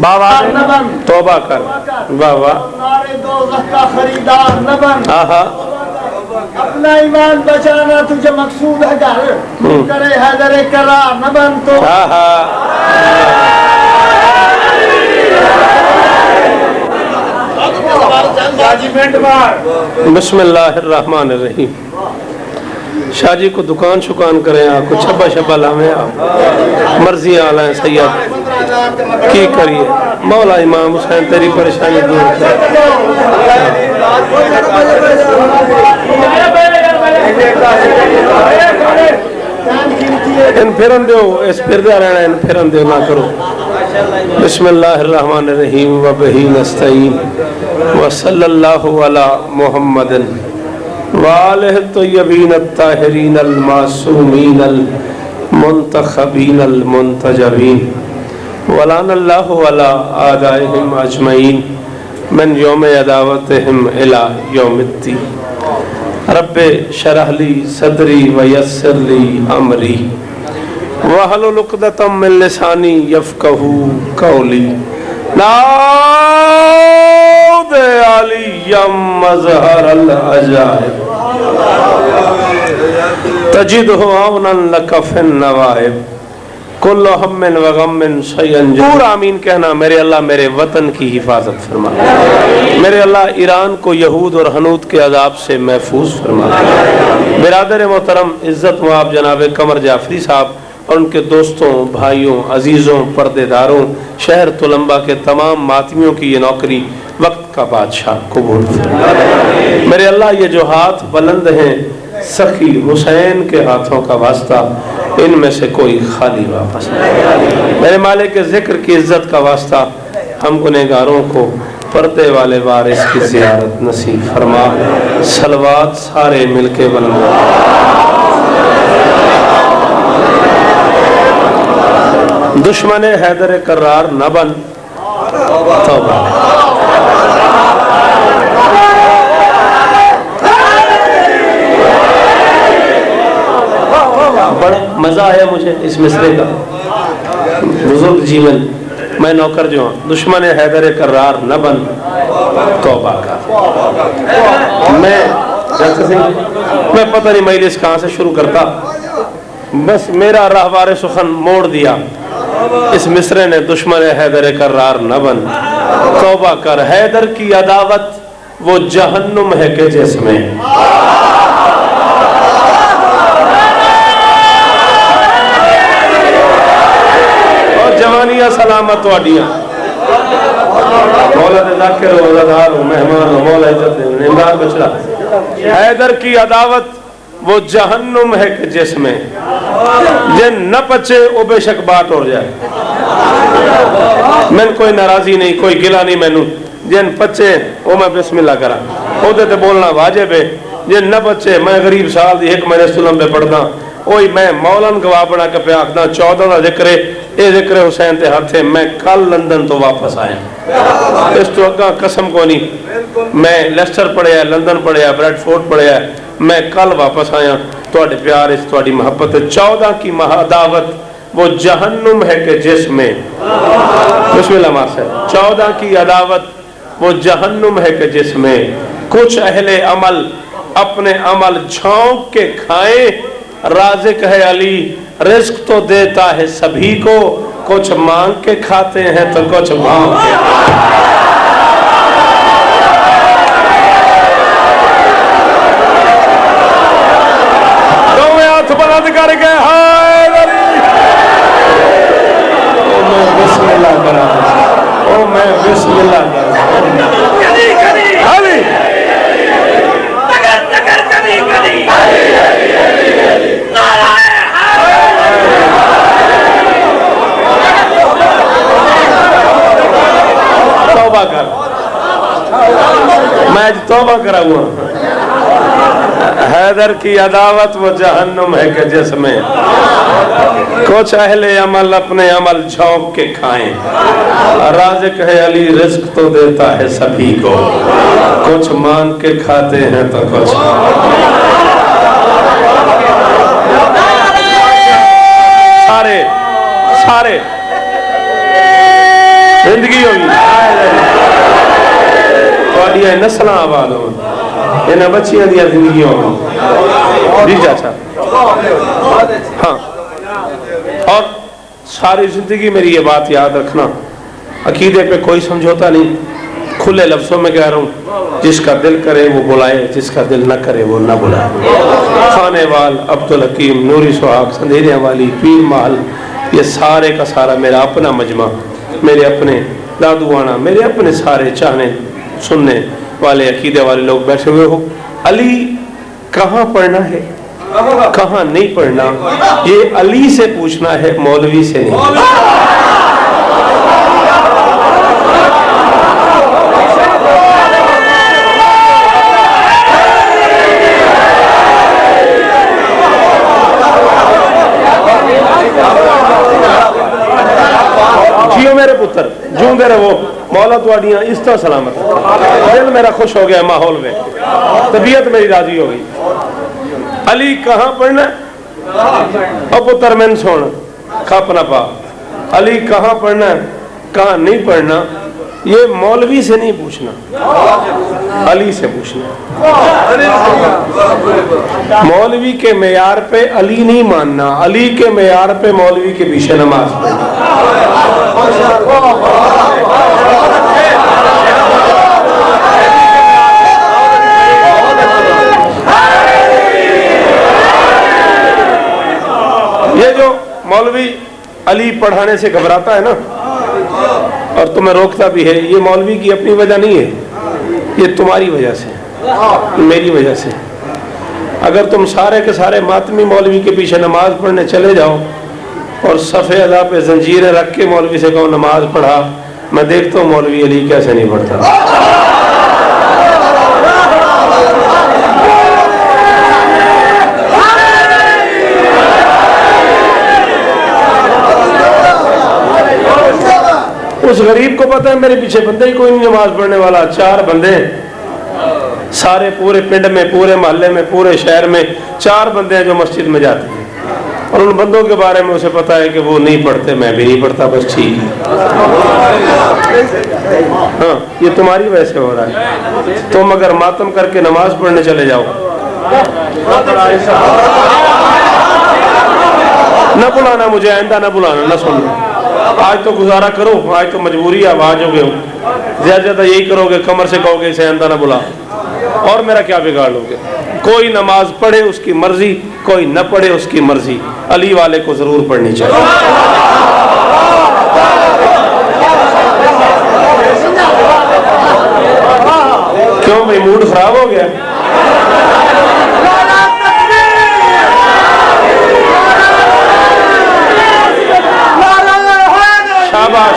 बाबा तौबा कर बाबा, का खरीदार न बन, अपना ईमान बचाना तुझे मकसूद है घर, करे हैदर करार न बन तो बिस्मिल्लाहिर्रहमानिर्रहीम। शाह जी को दुकान शुकान करें, आपको छब्बा शब्बा लावे, आप मर्जी आला है सैयद की करिए। मौला इमाम हुसैन तेरी परेशानी दूर कर। इन फिरन दो, इस फिरदा रहना, इन फिरन दो ना करो। बिस्मिल्लाहिर्रहमानिर्रहीम व बिही नस्तईन व सल्लल्लाहु अला मुहम्मदिन व आलिहि तय्यबीन अत्ताहिरीन अल मासूमीन अल मुंतखबीन अल मुंतजबीन व लानल्लाहु अला आदाइहिम अजमईन मिन यौम अदावतिहिम इला यौमिद्दीन। रब्बे शरह ली सदरी व यस्सिर ली अमरी वहलुल उक़दतम मिन लिसानी यफ़क़हू क़ौली। नाऊद अलियम मज़हरल अजाइब तजिदहु औनन लक फ़िन नवाइब कुल्लु हम्मिन व गम्मिन शय्यन जूर। आमीन कहना। मेरे अल्लाह मेरे वतन की हिफाजत फरमा, मेरे अल्लाह ईरान को यहूद और हनूद के अजाब से महफूज फरमा। बिरादर मोहतरम इज़्ज़त मुआब जनाब कमर जाफरी साहब और उनके दोस्तों, भाइयों, अजीज़ों, पर्देदारों, शहर तुलंबा के तमाम मातमियों की ये नौकरी वक्त का बादशाह कबूल फरमाए। मेरे अल्लाह ये जो हाथ बुलंद हैं सखी हुसैन के हाथों का वास्ता, इनमें से कोई खाली वापस नहीं। मेरे मालिक के जिक्र की इज्जत का वास्ता हम गुनहगारों को पर्दे वाले वारिस की ज़ियारत नसीब फरमा। सलवात सारे मिलके बुलंद। दुश्मन हैदर करार न बन, तौबा। बड़ा मजा आया मुझे इस मिसरे का। बुजुर्ग जीवन मैं नौकर जो हूँ। दुश्मन हैदर करार न बन, तौबा का। मैं पता नहीं मजलिस कहाँ से शुरू करता, बस मेरा रहवारे सुखन मोड़ दिया इस मिसरे ने। दुश्मन हैदर करार न बन, तौबा कर। हैदर की अदावत वो जहन्नुम है कि जिसमें और जवानियां सलामत वाडियां। मौला दे जाकिर हो, वज़ादार हो, मेहमान हो, मौला इज्जत दे, इमरान बचड़ा। हैदर की अदावत वो जहन्नुम है कि जिसमें जिन न पचे वो बेशक बाट हो जाए। मैंने कोई नाराजी नहीं, कोई गिला नहीं मैनू। जिन पचे वो मैं बिस्मिल्लाह करा, ओदे ते बोलना वाजिब है। जिन न पचे मैं गरीब साल दी एक महीने सुलम पे पढ़दा, ओही मैं मौलन गवाह बना के पे आखदा 14 का जिक्र है, ये जिक्र हुसैन ते हाथे। मैं कल लंदन तो वापस आया, इस तो अगा कसम को नहीं। मैं लेस्टर पढ़िया, लंदन पढ़िया, ब्रैडफोर्ड पढ़िया, मैं कल वापस आया। थोड़े प्यार इस थोड़ी मोहब्बत 14 की महादावत वो जहन्नुम है कि जिसमें बिस्मिल्लाह मार से 14 की अदावत वो जहन्नुम है कि जिसमें कुछ अहले अमल अपने अमल झोंक के खाएं। राज़िक है अली रिस्क तो देता है सभी को, कुछ मांग के खाते हैं तो कुछ मांग के। बुलंद करके हाय मैं बिस्मिल्लाह करा, ओ मैं बिस्मिल्लाह करा। तौबा कर, मैं आज तौबा करा हुआ। हैदर की अदावत वो जहन्नुम है कि जिसमें कुछ अहले अमल अपने अमल झोंक के खाएं। राज़िक है अली रिस्क तो देता है सभी को, कुछ मांग के खाते हैं तो कुछ। सारे जिंदगी होगी थोड़िया नस्ल आबाद हो इन्हें बच्चियों दी जिंदगी हो जी चाचा। हाँ, और सारी जिंदगी मेरी ये बात याद रखना, अकीदे पे कोई समझौता नहीं, खुले लफ्जों में कह रहा हूँ, जिसका दिल करे वो बुलाए, जिसका दिल न करे वो न बुलाए। खाने वाल, अब्दुल हकीम, नूरी सुहाग, संधेरिया वाली, पीर महल, ये सारे का सारा मेरा अपना मजमा, मेरे अपने दादुआना, मेरे अपने सारे चाहने सुनने वाले अकीदे वाले लोग बैठे हुए हो। अली कहाँ पढ़ना है, कहाँ नहीं पढ़ना, ये अली से पूछना है, मौलवी से नहीं। जियो मेरे पुत्र, जूंदे रहो, मौला तुआडियां इस्ता सलामत। दिल मेरा खुश हो गया माहौल में, तबीयत मेरी राजी हो गई। अली कहाँ पढ़ना, और पुत्र मैन सुन खप ना पा, अली कहाँ पढ़ना कहाँ नहीं पढ़ना, ये मौलवी से नहीं पूछना, अली से पूछना। मौलवी के मेयार पे अली नहीं मानना, अली के मेयार पे मौलवी के पीछे नमाज पढ़ना। ये जो मौलवी अली पढ़ाने से घबराता है ना और तुम्हें रोकता भी है, ये मौलवी की अपनी वजह नहीं है, ये तुम्हारी वजह से, मेरी वजह से। अगर तुम सारे के सारे मातमी मौलवी के पीछे नमाज पढ़ने चले जाओ और सफ़े अदा पे जंजीरें रख के मौलवी से कहो नमाज पढ़ा, मैं देखता हूँ मौलवी अली कैसे नहीं पढ़ता। उस गरीब को पता है मेरे पीछे बंदे ही कोई नहीं नमाज पढ़ने वाला, 4 बंदे सारे पूरे पिंड में, पूरे मोहल्ले में, पूरे शहर में 4 बंदे हैं जो मस्जिद में जाते हैं, और उन बंदों के बारे में उसे पता है कि वो नहीं पढ़ते, मैं भी नहीं पढ़ता, बस ठीक है। हाँ, ये तुम्हारी वजह से हो रहा है। तुम अगर मातम करके नमाज पढ़ने चले जाओ, न बुलाना मुझे, आइंदा न बुलाना, न सुनना। आज तो गुजारा करो, आज तो मजबूरी है, आवाज हो गए हो, ज्यादा ज्यादा यही करोगे, कमर से कहोगे इसे आइंदा न बुला, और मेरा क्या बिगाड़ लोगे। कोई नमाज पढ़े उसकी मर्जी, कोई न पढ़े उसकी मर्जी, अली वाले को जरूर पढ़नी चाहिए। क्यों भाई, मूड खराब हो गया? शाबाश,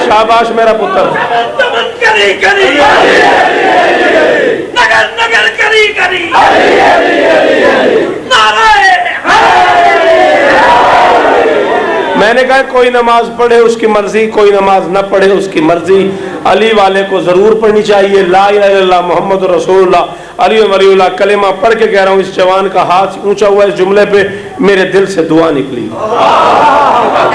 शाबाश मेरा पुत्र। करी करी नगर नगर करी करी नाराए। मैंने कहा कोई नमाज पढ़े उसकी मर्जी, कोई नमाज न पढ़े उसकी मर्जी, अली वाले को जरूर पढ़नी चाहिए। ला इलाहा इल्लल्लाह मुहम्मद रसूलुल्लाह अली वलीउल्लाह कलेमा पढ़ के कह रहा हूँ, इस जवान का हाथ ऊंचा हुआ इस जुमले पे, मेरे दिल से दुआ निकली।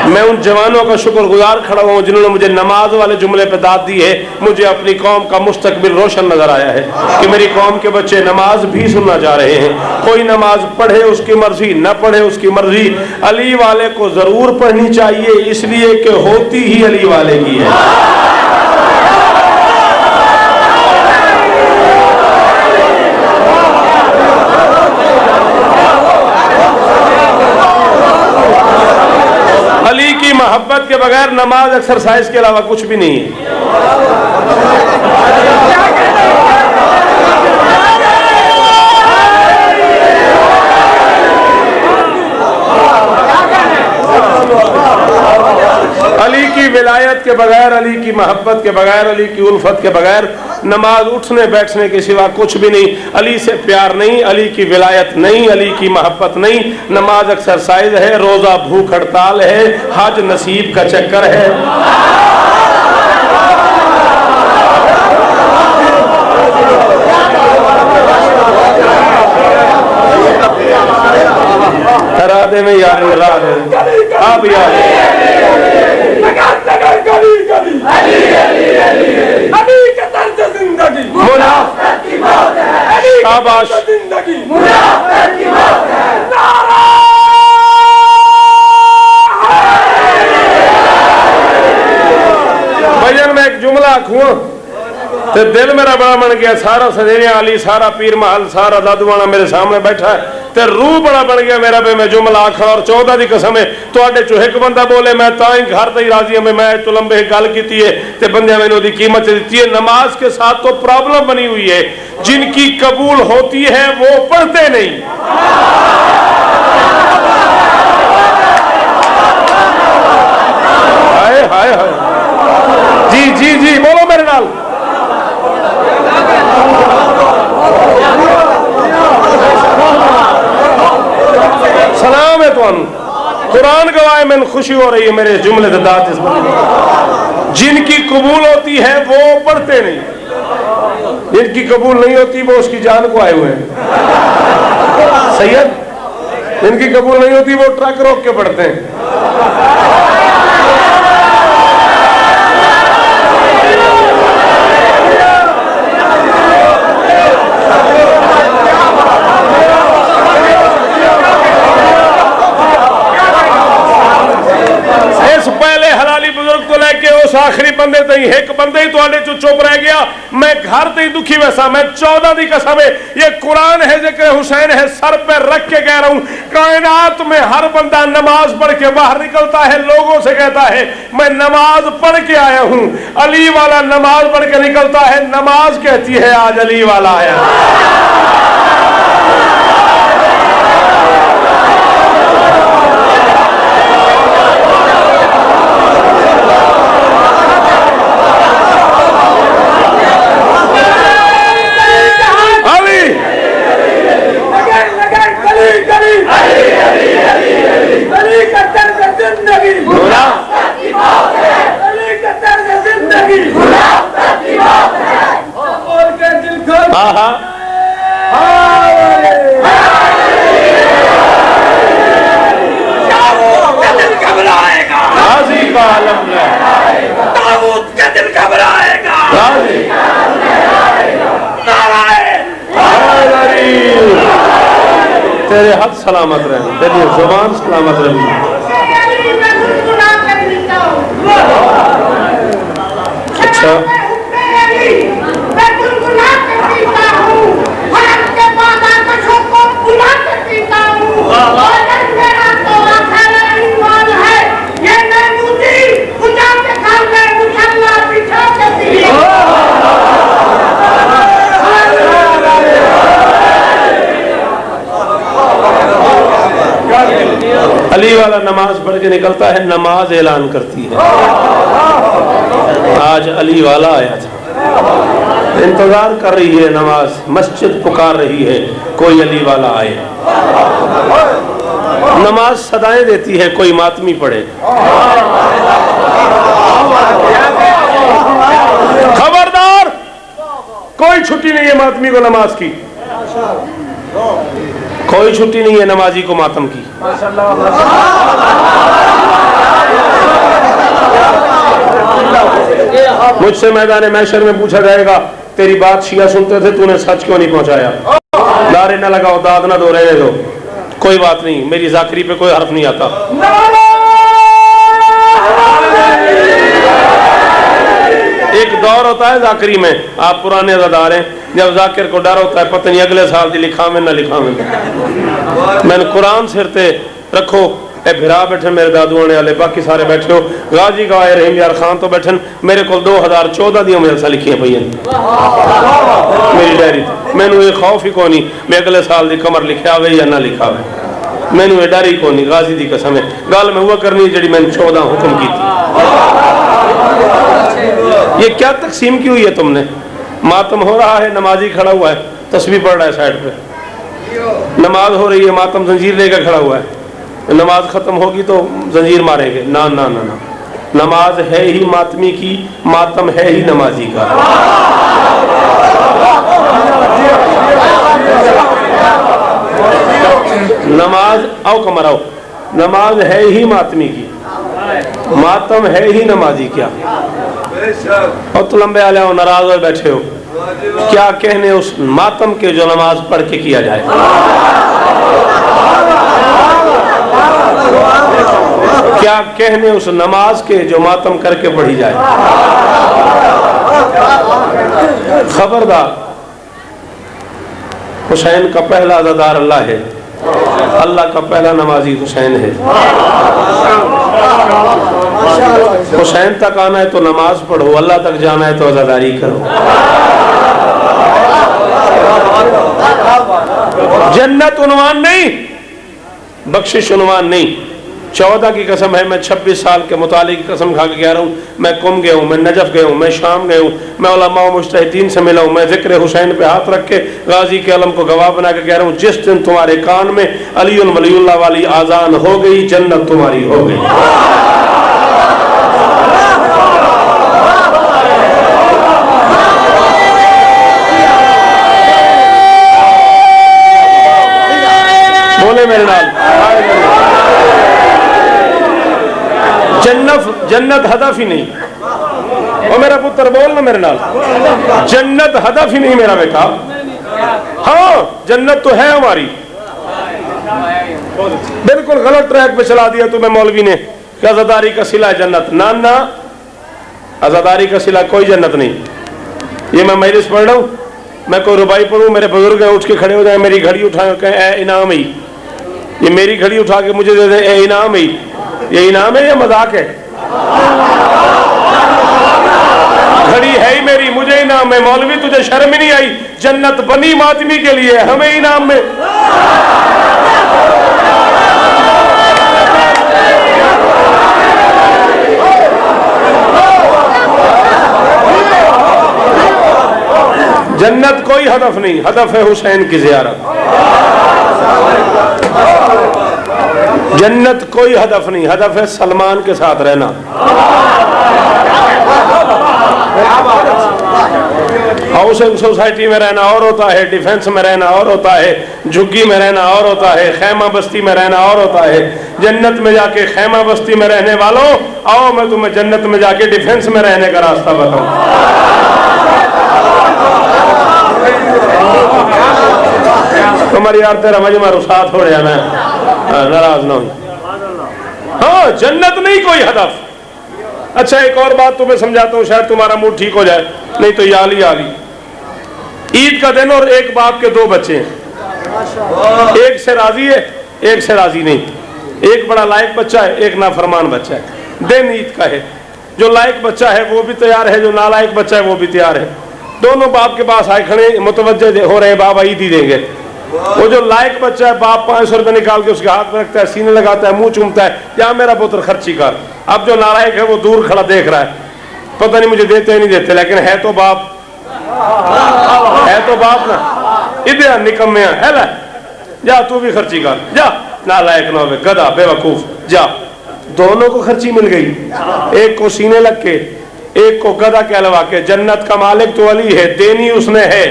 मैं उन जवानों का शुक्रगुजार खड़ा हुआ हूँ जिन्होंने मुझे नमाज वाले जुमले पे दाद दी है। मुझे अपनी कौम का मुस्तकबिल रोशन नजर आया है कि मेरी कौम के बच्चे नमाज भी सुनना चाह रहे हैं। कोई नमाज पढ़े उसकी मर्जी, न पढ़े उसकी मर्जी, अली वाले को जरूर पढ़नी चाहिए, इसलिए कि होती ही अली वाले की है। अली की मोहब्बत के बगैर नमाज एक्सरसाइज के अलावा कुछ भी नहीं है। अली की विलायत के बगैर, अली की मोहब्बत के बगैर, अली की उल्फत के बगैर नमाज उठने बैठने के सिवा कुछ भी नहीं। अली से प्यार नहीं, अली की विलायत नहीं, अली की मोहब्बत नहीं। नमाज एक्सरसाइज है, रोजा भूख हड़ताल है, हज नसीब का चक्कर है। राधे में यार, राधे आप यार जिंदगी भजन में एक जुमला आखूं तो दिल मेरा बड़ा बन गया। सारा सजेने आली, सारा पीर महल, सारा दादूआना मेरे सामने बैठा है ते रूह बड़ा बन गया मेरा भी मैं जुमला आखा। और 14 की कसम है तुहाडे चो एक बंदा बोले मैं ताई घर ते ही राजी हूं। मैं तो लंबे गल की है ते बंदे मैंने ओदी कीमत दी है। नमाज के साथ तो प्रॉब्लम बनी हुई है, जिनकी कबूल होती है वो पढ़ते नहीं। हाय हाय हाय, जी जी जी बोलो मेरे नाल। सलाम है तुहानू, कुरान गवाह, मैंने खुशी हो रही है मेरे इस जुमले से दात इस बंदे। जिनकी कबूल होती है वो पढ़ते नहीं, जिनकी कबूल नहीं होती वो उसकी जान को आए हुए हैं। सैयद, जिनकी कबूल नहीं होती वो ट्रक रोक के पढ़ते हैं। पहले हलाली बुजुर्ग तो लेके उस आखिरी बंदे तई एक बंदे ही तुहाडे चो चुप रह गया। मैं घर ते ही दुखी वैसा। मैं 14 की कसम है, ये कुरान है, जिक्र हुसैन है, सर पे रख के कह रहा हूं। कायनात में हर बंदा नमाज पढ़ के बाहर निकलता है, लोगों से कहता है मैं नमाज पढ़ के आया हूं। अली वाला नमाज पढ़ के निकलता है, नमाज कहती है आज अली वाला आया। तेरे हाथ सलामत रहे, तेरी जुबान सलामत रहे। अच्छा, अली वाला नमाज पढ़ के निकलता है, नमाज ऐलान करती है आज अली वाला आया था। इंतजार कर रही है नमाज, मस्जिद पुकार रही है कोई अली वाला आए। नमाज सदाएं देती है कोई मातमी पढ़े। खबरदार, कोई छुट्टी नहीं है मातमी को नमाज की, कोई छुट्टी नहीं है नमाजी को मातम की। मुझसे मैदान महशर में पूछा जाएगा तेरी बात शिया सुनते थे, तूने सच क्यों नहीं पहुंचाया? नारे न लगाओ, दाद न दो, रहने दो, कोई बात नहीं, मेरी जाकरी पे कोई हर्फ नहीं आता। एक दौर होता है जाकरी में, आप पुराने अदादार हैं, जब जाकिर को डर होता है पता नहीं अगले साल की लिखा में ना लिखा में। मैंने कुरान सिर ते रखो, ए भिरा बैठे मेरे दादू आने वाले, बाकी सारे बैठे हो, गाजी गवाए रहीम यार खान तो बैठन। मेरे को 2014 दी मदरसा लिखियां पई मेरी डायरी, मैनू ये खौफ ही कोनी मैं अगले साल की कमर लिखा हुए या ना लिखा हुए, मैनू ये डर ही कोनी। गाजी की कसम है, गल मैं हुआ करनी जी मैंने 14 हुक्म की थी। ये क्या तकसीम की हुई है तुमने? मातम हो रहा है, नमाजी खड़ा हुआ है, तस्बीह पढ़ रहा है साइड पे, नमाज हो रही है, मातम जंजीर लेकर खड़ा हुआ है, नमाज खत्म होगी तो जंजीर मारेंगे। ना ना ना ना, नमाज है ही मातमी की, मातम है ही नमाजी का। नमाज आओ कमर आओ, नमाज है ही मातमी की, मातम है ही नमाजी क्या। और तो लंबे आले हो, नाराज हो बैठे हो, क्या कहने उस मातम के जो नमाज पढ़ के किया जाए। क्या कहने उस नमाज के जो मातम करके पढ़ी जाए। खबरदार, हुसैन का पहला अज़ादार अल्लाह है, अल्लाह का पहला नमाजी हुसैन है। हुसैन तक आना है तो नमाज पढ़ो, अल्लाह तक जाना है तो अज़ादारी करो। जन्नत उन्वान नहीं, बख्शिश उन्वान नहीं। 14 की कसम है, मैं 26 साल के मुतालिक की कसम खा के कह रहा हूँ, मैं कुम गया हूँ, मैं नजफ गया हूँ, मैं शाम गया हूँ, मैं उलमा व मुज्तहिदीन से मिला हूँ, मैं जिक्र हुसैन पे हाथ रख के गाजी के अलम को गवाह बना के कह रहा हूँ, जिस दिन तुम्हारे कान में अली वलीउल्लाह वाली आजान हो गई, जन्नत तुम्हारी हो गई। बोले मेरे नाल, जन्नत हदफ ही नहीं। और मेरा पुत्र बोल ना मेरे नाल, जन्नत हदफ ही नहीं मेरा बेटा। हाँ जन्नत तो है हमारी, बिल्कुल गलत ट्रैक पे चला दिया तुम्हें मौलवी ने कि आजादारी का सिला है जन्नत। ना ना, आजादारी का सिला कोई जन्नत नहीं। ये मैं मजलिस पढ़ रहा हूँ, मैं कोई रुबाई पढ़ूँ, मेरे बुजुर्ग उठ के खड़े हो जाए, मेरी घड़ी उठाए कहें ए इनाम ही, ये मेरी घड़ी उठा के मुझे दे दे ए इनाम ही, ये इनाम है या मजाक है? घड़ी है ही मेरी, मुझे इनाम है। मौलवी तुझे शर्म ही नहीं आई? जन्नत बनी मातमी के लिए, हमें इनाम में। जन्नत कोई हदफ नहीं, हदफ है हुसैन की ज़ियारत। जन्नत कोई हदफ नहीं, हदफ है सलमान के साथ रहना। हाउसिंग सोसाइटी में रहना और होता है, डिफेंस में रहना और होता है, झुग्गी में रहना और होता है, खैमा बस्ती में रहना और होता है। जन्नत में जाके खैमा बस्ती में रहने वालों, आओ मैं तुम्हें जन्नत में जाके डिफेंस में रहने का रास्ता बताऊं। तुम्हारी यार तेरा मजमा रुसात हो रहा, मैं नाराज ना हो। हाँ जन्नत नहीं कोई हदफ। अच्छा एक और बात तुम्हें समझाता हूँ, शायद तुम्हारा मूड ठीक हो जाए, नहीं तो याली याली। ईद का दिन और एक बाप के 2 बच्चे हैं, एक से राजी है एक से राजी नहीं। एक बड़ा लायक बच्चा है, एक नाफरमान बच्चा है। दिन ईद का है, जो लायक बच्चा है वो भी तैयार है, जो नालायक बच्चा है वो भी तैयार है। दोनों बाप के पास आए खड़े मुतवज्जे हो रहे हैं, बाबा ईद ही देंगे। वो जो लायक बच्चा है, बाप 500 रुपए निकाल के उसके हाथ में रखता है, सीने लगाता है, मुंह चूमता है, या मेरा पुत्र खर्ची कर। अब जो नालायक है वो दूर खड़ा देख रहा है, पता नहीं मुझे देते या नहीं देते, लेकिन है तो बाप, है तो बाप ना। इधर निकम्मे है ना, जा तू भी खर्ची कर, जा नालायक ना हो, गधा बेवकूफ, जा। दोनों को खर्ची मिल गई, एक को सीने लग के, एक को गधा कहलवा के। जन्नत का मालिक तो अली है, देनी उसने है।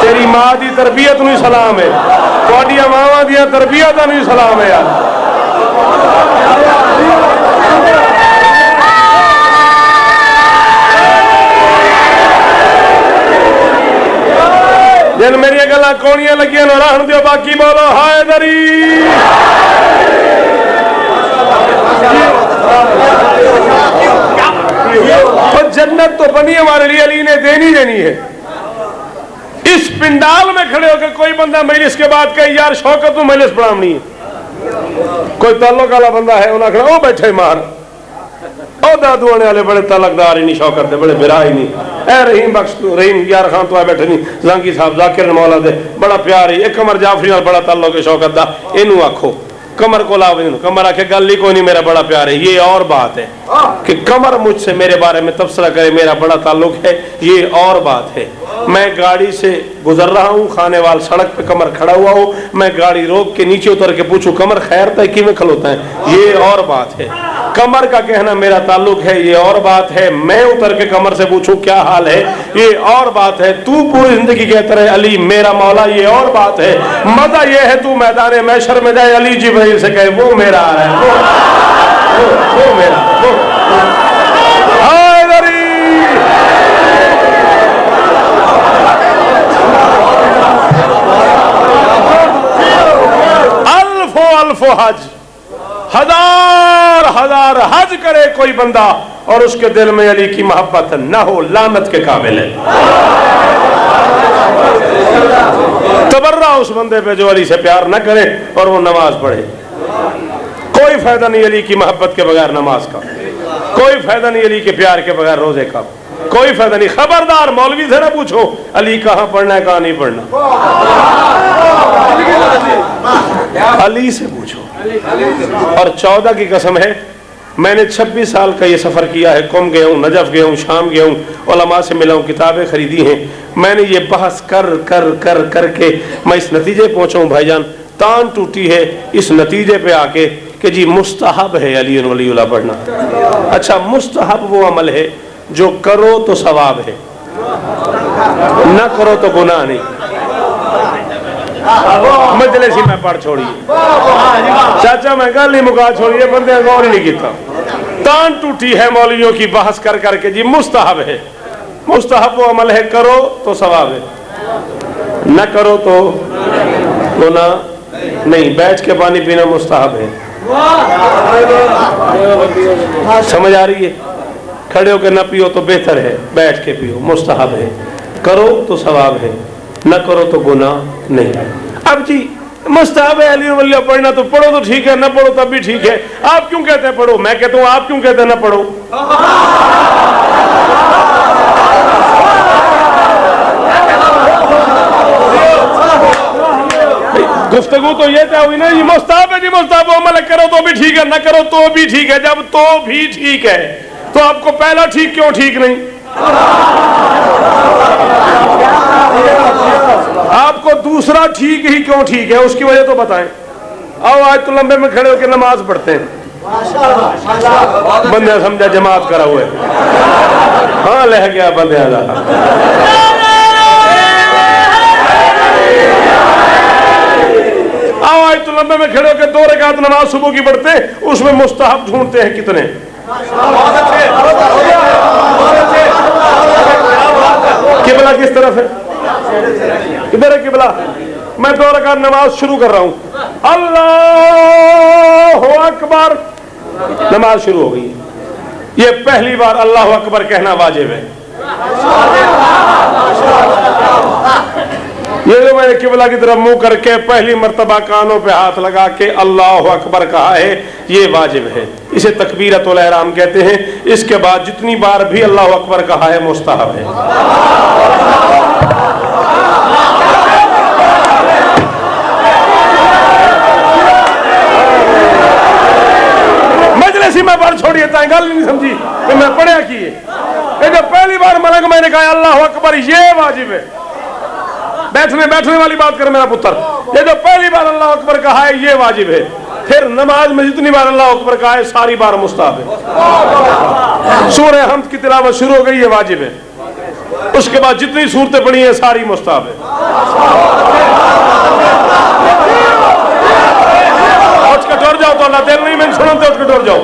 तेरी मां दी तरबियत नूं सलाम है, तुहाडियां मावां दी तरबियत नूं सलाम है यार। जिन मेरिया गल्लां कोड़ियां लगियां न रहन दियो, बाकी बोलो हाय दरी। तो जन्नत तो बनी हमारे लिए, अली ने देनी देनी है। इस पिंडाल में खड़े होकर कोई बंदा मजलिस के बाद कहे यार शौकत तू मजलिस पढ़ानी है, कोई ताल्लुक वाला बंदा है उन्हें खड़ा ओ बैठे मार, ओ दादू आने वाले बड़े तलकदार ही नहीं, शौकत दे बड़े बिरा ही नहीं, ए रहीम बख्श तू, रहीम यार खान तो बैठे नहीं, जांगी साहब जाकिर मौला दे बड़ा प्यार ही, एक कमर जाफरी नाल बड़ा ताल्लुक है शौकत दा, इनू आखो। कमर को लाओ, कमर आखे गल ही कोई नहीं, मेरा बड़ा प्यार है। ये और बात है कि कमर मुझसे मेरे बारे में तबसरा करे, मेरा बड़ा ताल्लुक है, ये और बात है। मैं गाड़ी से गुजर रहा हूँ, खाने वाल सड़क पे कमर खड़ा हुआ हो, मैं गाड़ी रोक के नीचे उतर के पूछूं कमर खैर तय कि में खलोता है, ये और बात है। कमर का कहना मेरा ताल्लुक है, ये और बात है। मैं उतर के कमर से पूछूं क्या हाल है, ये और बात है। तू पूरी जिंदगी कहता रहे अली मेरा मौला, ये और बात है। मजा ये है तू मैदान महशर में जाए, अली जिब्राइल से कहे वो मेरा आ रहा है, वो मेरा वो हाय गरीब अल्फो हज, हजार हजार हज करे कोई बंदा और उसके दिल में अली की मोहब्बत न हो, लानत के काबिल है। तबर्रा उस बंदे पे जो अली से प्यार न करे और वो नमाज पढ़े। कोई फायदा नहीं अली की मोहब्बत के बगैर नमाज का, कोई फायदा नहीं अली के प्यार के बगैर रोजे का, कोई फायदा नहीं। खबरदार मौलवी से ना पूछो अली कहाँ पढ़ना है कहाँ नहीं पढ़ना, अली से पूछो। और 14 की कसम है, मैंने 26 साल का ये सफ़र किया है, कुम गया हूँ, नजफ गया हूँ, शाम गया हूँ, उलमा से मिला हूँ, किताबें खरीदी हैं। मैंने ये बहस कर कर कर करके मैं इस नतीजे पहुँचा हूँ भाईजान, तान टूटी है इस नतीजे पे आके कि जी मुस्तहब है अली वलीउल्लाह पढ़ना। अच्छा, मुस्तहब वो अमल है जो करो तो सवाब है, न करो तो गुनाह नहीं। मजलिसी में पढ़ छोड़िए चाचा, मैं गल ही मुका छोड़िए, बंदे गौर ही नहीं किया। तान टूटी है मौलवियों की बहस कर करके जी मुस्तहब है। मुस्तहब वो अमल है करो तो सवाब है, न करो तो गुनाह नहीं। बैठ के पानी पीना मुस्तहब है, समझ आ रही है? खड़े होकर न पियो तो बेहतर है, बैठ के पियो मुस्तहब है। करो तो सवाब है, न करो तो गुनाह नहीं। अब जी मुस्तहब है अली वलीउल्लाह पढ़ना, तो पढ़ो तो ठीक है, न पढ़ो तब भी ठीक है। आप क्यों कहते हैं पढ़ो? मैं कहता हूँ आप क्यों कहते हैं न पढ़ो? गुफ्तगू तो ये क्या हुई ना, ये मुस्तहब है जी, मुस्तहब अमल करो तो भी ठीक है, न करो तो भी ठीक है। जब तो भी ठीक है तो आपको पहला ठीक क्यों ठीक नहीं? आपको दूसरा ठीक ही क्यों ठीक है? उसकी वजह तो बताएं। आओ आज तो लंबे में खड़े होकर नमाज पढ़ते हैं, बंदे समझा जमात करा हुआ है। हाँ लह गया बंदे आओ आज तो लंबे में खड़े होकर 2 रकात नमाज सुबह की पढ़ते हैं, उसमें मुस्तहब ढूंढते हैं कितने। किबला किस तरफ है? किधर है किबला? मैं 2 रकात नमाज शुरू कर रहा हूं, अल्लाहु अकबर, नमाज शुरू हो गई। ये पहली बार अल्लाहु अकबर कहना वाजिब है। ये जो मैंने किबला की तरफ मुंह करके पहली मर्तबा कानों पे हाथ लगा के अल्लाहु अकबर कहा है, ये वाजिब है। इसे तकबीरतुल इहराम कहते हैं। इसके बाद जितनी बार भी अल्लाहु अकबर कहा है मुस्तहब है। मजलिसी में बार छोड़िए, गल नहीं समझी कि मैं पढ़िया की है। जब पहली बार मलंग मैंने कहा अल्लाहु अकबर, ये वाजिब है। बैठने वाली बात कर मेरा पुत्र, ये जो पहली बार अल्लाह अकबर कहा है ये वाजिब है। फिर नमाज में जितनी बार अल्लाह अकबर कहा है सारी बार मुस्तहब है। सूरह हम्द की तिलावत शुरू हो गई, ये वाजिब है। उसके बाद जितनी सूरतें पढ़ी है सारी मुस्तहब है। उठ के डर जाओ तो अल्लाह दिल नहीं मैंने सुनो तो उठ के डर जाओ।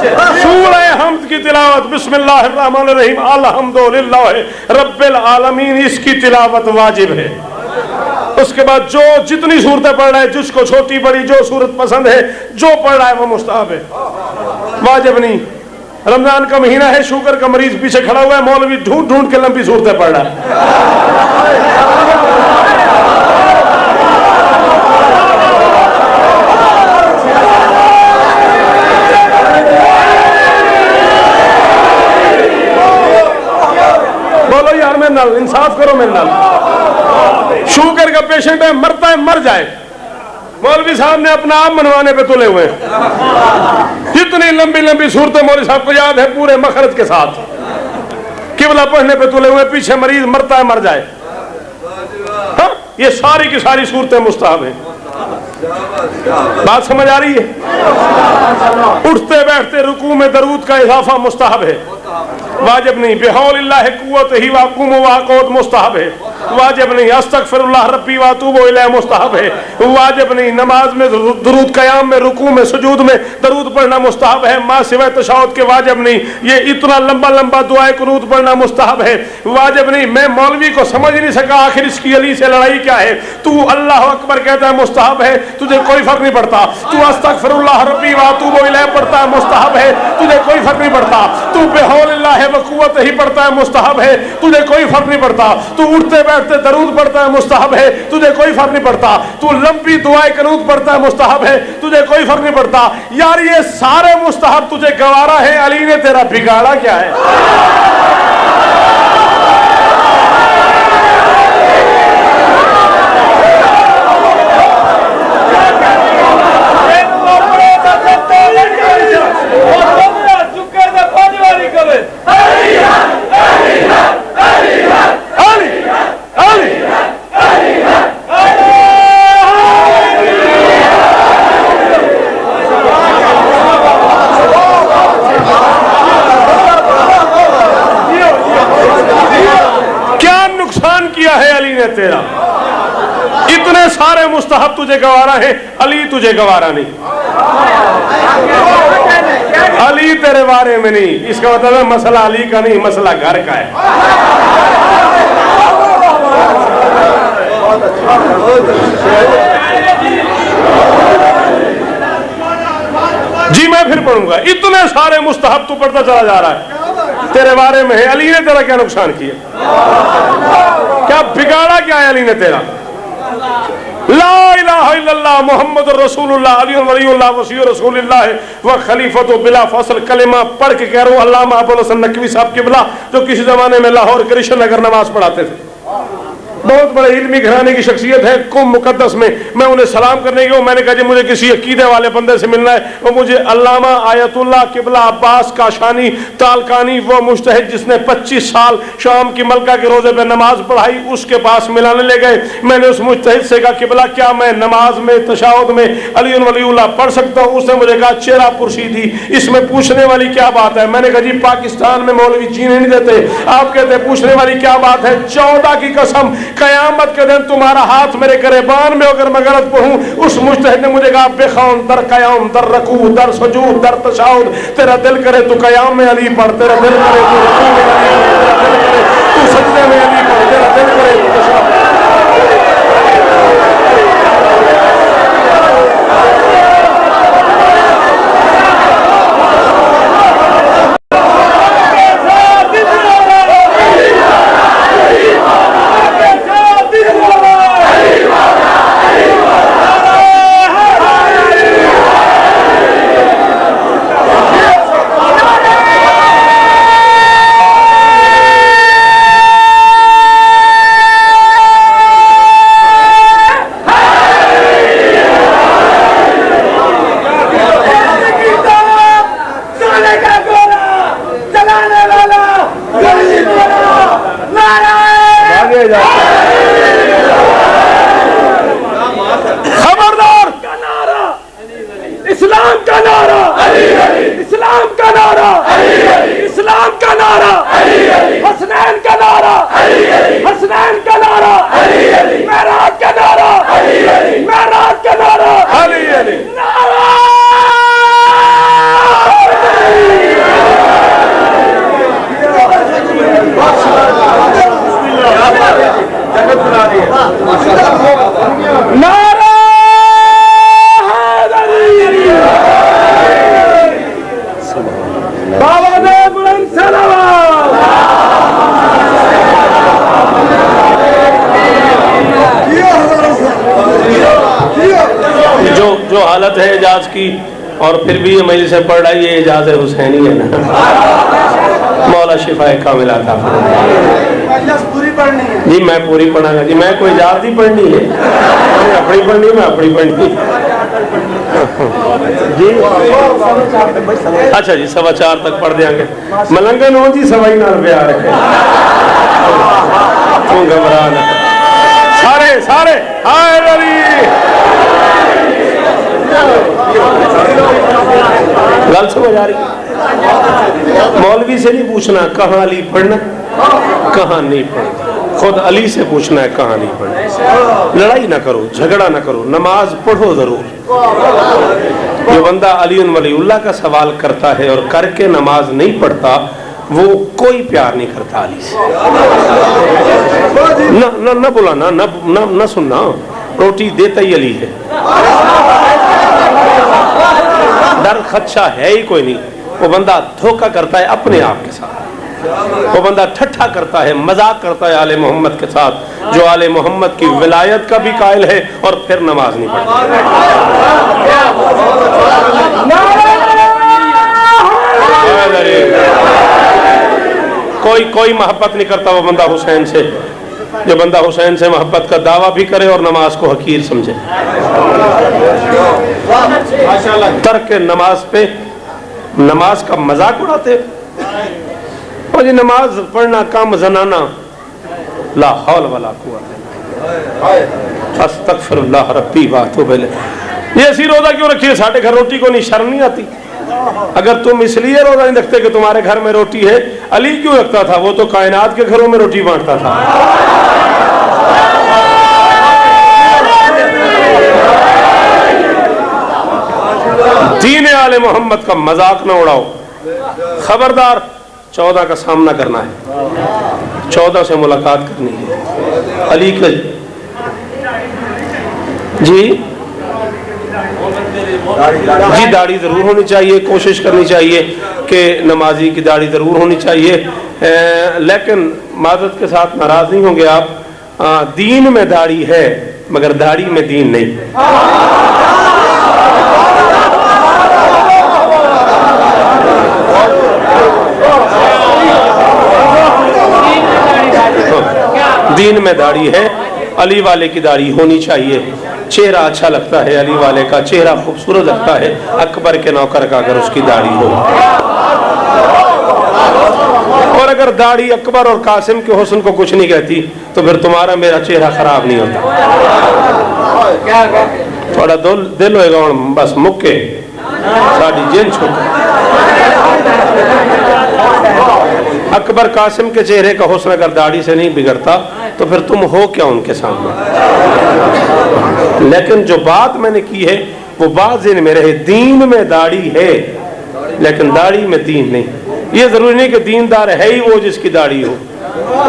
सूरह हम्द की तिलावत बिस्मिल्लाहिर्रहमानिर्रहीम अल्हम्दुलिल्लाह रब्बिल आलमीन, इसकी तिलावत वाजिब है। उसके बाद जो जितनी सूरतें पढ़ रहा है, जिसको छोटी बड़ी जो सूरत पसंद है जो पढ़ रहा है वो मुस्तहब है, वाजिब नहीं। रमजान का महीना है, शुगर का मरीज पीछे खड़ा हुआ है, मौलवी ढूंढ ढूंढ के लंबी सूरतें पढ़ रहा है। बोलो यार मेरे नाल इंसाफ करो, मेरे नाल। शुगर का पेशेंट है, मरता है मर जाए, मौलवी साहब ने अपना आप मनवाने पे तुले हुए। जितनी लंबी लंबी सूरतें मौलवी साहब को याद है पूरे मखरज के साथ, किबला पढ़ने पे तुले हुए, पीछे मरीज मरता है मर जाए। हाँ? ये सारी की सारी सूरतें मुस्तहब हैं। बात समझ आ रही है? उठते बैठते रुकू में दरूद का इजाफा मुस्तहब है, वाजिब नहीं। बेहौलिल्लाह कुव्वत ही वाकुम वाक़ौत मुस्तहब है। वाजिब नहीं। अस्तगफिरुल्लाह रब्बी व अतूबु इलैह मुस्तहब है, वाजिब नहीं। नमाज में दुरूद, क़याम में, रुकू में, सुजूद में दरूद पढ़ना मुस्तहब है, मा सिवाय तशहुद के वाजिब नहीं। ये इतना लंबा लंबा दुआए कुनूत पढ़ना मुस्तहब है, वाजिब नहीं। मैं मौलवी को समझ नहीं सका आखिर इसकी अली से लड़ाई क्या है। तू अल्लाह अकबर कहता है मुस्तहब है, तुझे कोई फर्क नहीं पड़ता। तू अस्तगफिरुल्लाह रब्बी व अतूबु इलैह पढ़ता है, मुस्तहब है, तुझे कोई फर्क नहीं पड़ता। तू बिहौलिल्लाह व कुव्वत ही पढ़ता है, मुस्तहब है, तुझे कोई फर्क नहीं पड़ता। तू उठते बैठते दरूद पढ़ता है, मुस्तहब है, तुझे कोई फर्क नहीं पड़ता। तू लंबी दुआए कुनूत पढ़ता है, मुस्तहब है, तुझे कोई फर्क नहीं पड़ता। यार ये सारे मुस्तहब तुझे गवारा है, अली ने तेरा बिगाड़ा क्या है? तेरा इतने सारे मुस्तहब तुझे गवारा है, अली तुझे गवारा नहीं। अली तेरे बारे में नहीं, इसका मतलब है मसला अली का नहीं, मसला घर का है। जी मैं फिर पढ़ूंगा। इतने सारे मुस्तहब तू पढ़ता चला जा रहा है, तेरे बारे में है। अली ने तेरा क्या नुकसान किया, क्या बिगाड़ा क्या है अली ने तेरा? ला इलाहा इल्लल्लाह मुहम्मदुर रसूलुल्लाह अली वलीउल्लाह वसी रसूलुल्लाह व खलीफतु बिला फसल कलिमा पढ़ के कह रहा हूं अल्लामा अबुल हसन नकवी साहब किबला, जो किसी जमाने में लाहौर कृष्ण नगर नमाज पढ़ाते थे, बहुत बड़े इल्मी घराने की शख्सियत है। कुम मुकद्दस में मैं उन्हें सलाम करने गया, मैंने कहा जी मुझे किसी अकीदे वाले बंदे से मिलना है। वो मुझे अल्लामा आयतुल्लाह किबला अब्बास काशानी तालकानी, वो मुज्तहिद जिसने 25 साल शाम की मलका के रोजे पे नमाज पढ़ाई, उसके पास मिलाने ले गए। मैंने उस मुज्तहिद से कहा किबला क्या मैं नमाज में तशहुद में अली वलीउल्लाह पढ़ सकता हूँ? उसने मुझे कहा चेहरा पुरशीदी, इसमें पूछने वाली क्या बात है? मैंने कहा जी पाकिस्तान में मौलवी जीने नहीं देते, आप कहते पूछने वाली क्या बात है? 14 की कसम कयामत के दिन तुम्हारा हाथ मेरे गरेबान में अगर मैं गलत पढ़ूं। उस मुज्तहिद ने मुझे कहा बेखौन दर कयाम दर रकू दर सुजूद दर तशहुद, तेरा दिल करे तू कयाम में अली पढ़, तेरा दिल करे तू रुकू में अली पढ़, तेरा दिल करे तू सजदे में अली पढ़, तेरा दिल करे तू तशहुद। खबरदार का नारा, इस्लाम का नारा, इस्लाम का नारा, इस्लाम का नारा, हसनैन का नारा, हसनैन का नारा, मेराज का नारा, मेराज का नारा, नारा नारा बाबा ने बुलंद सलावत। जो हालत है एजाज की, और फिर भी ये मजलिस से पढ़ रहा है, ये एजाज हुसैनी है ना। मौला शिफाए कामिला था पूरी पढ़नी है जी, मैं पूरी पढ़ाऊंगा जी। मैं कोई इजाजत ही पढ़नी है, अपनी पढ़नी, मैं अपनी पढ़नी जी। अच्छा जी 4:15 तक पढ़ देंगे। मलंगन हो जी सवाई नाल प्यार है, तू घबरा ना। सारे सारे हाय अली गल समझ आ रही? मौलवी से नहीं पूछना कहाँ अली पढ़ना कहाँ नहीं पढ़ना, खुद अली से पूछना है कहाँ नहीं पढ़े। लड़ाई ना करो, झगड़ा ना करो, नमाज पढ़ो जरूर। जो बंदा अली वलीउल्लाह का सवाल करता है और करके नमाज नहीं पढ़ता, वो कोई प्यार नहीं करता अली से। ना ना ना बुलाना, ना ना ना सुनना, रोटी देता ही अली है, डर खदशा है ही कोई नहीं। वो बंदा धोखा करता है अपने आप के साथ, वो बंदा ठट्ठा करता है, मजाक करता है आले मोहम्मद के साथ, जो आले मोहम्मद की विलायत का भी कायल है और फिर नमाज नहीं पढ़ता। कोई मोहब्बत नहीं करता वो बंदा हुसैन से, जो बंदा हुसैन से मोहब्बत का दावा भी करे और नमाज को हकीर समझे। तर्क नमाज पे नमाज का मजाक उड़ाते, और ये नमाज पढ़ना काम जनाना, ला हौल वला कुव्वत अस्तगफिरुल्लाह रब्बी व अतूबु इलैह। ये ऐसी रोजा क्यों रखी है? साढ़े घर रोटी को नहीं शर्म नहीं आती? अगर तुम इसलिए रोजा नहीं रखते कि तुम्हारे घर में रोटी है, अली क्यों रखता था? वो तो कायनात के घरों में रोटी बांटता था। दीन आले मोहम्मद का मजाक न उड़ाओ, खबरदार। 14 का सामना करना है, 14 से मुलाकात करनी है। अली का जी दाढ़ी जरूर होनी चाहिए, कोशिश करनी चाहिए कि नमाजी की दाढ़ी जरूर होनी चाहिए, लेकिन माजरत के साथ नाराज नहीं होंगे आप, दीन में दाढ़ी है मगर दाढ़ी में दीन नहीं। दीन में दाढ़ी है, अली वाले की दाढ़ी होनी चाहिए। चेहरा अच्छा लगता है, अली वाले का चेहरा खूबसूरत लगता है, अकबर के नौकर का अगर उसकी दाढ़ी हो। और अगर दाढ़ी अकबर और कासिम के हुस्न को कुछ नहीं कहती तो फिर तुम्हारा मेरा चेहरा खराब नहीं होता। थोड़ा दिल होएगा और बस मुक्के साड़ी जिन छुट। अकबर कासिम के चेहरे का हुस्न अगर दाढ़ी से नहीं बिगड़ता तो फिर तुम हो क्या उनके सामने। लेकिन जो बात मैंने की है वो बात ज़हन में रहे, दीन में दाढ़ी है लेकिन दाढ़ी में दीन नहीं। ये जरूरी नहीं कि दीनदार है ही वो जिसकी दाढ़ी हो,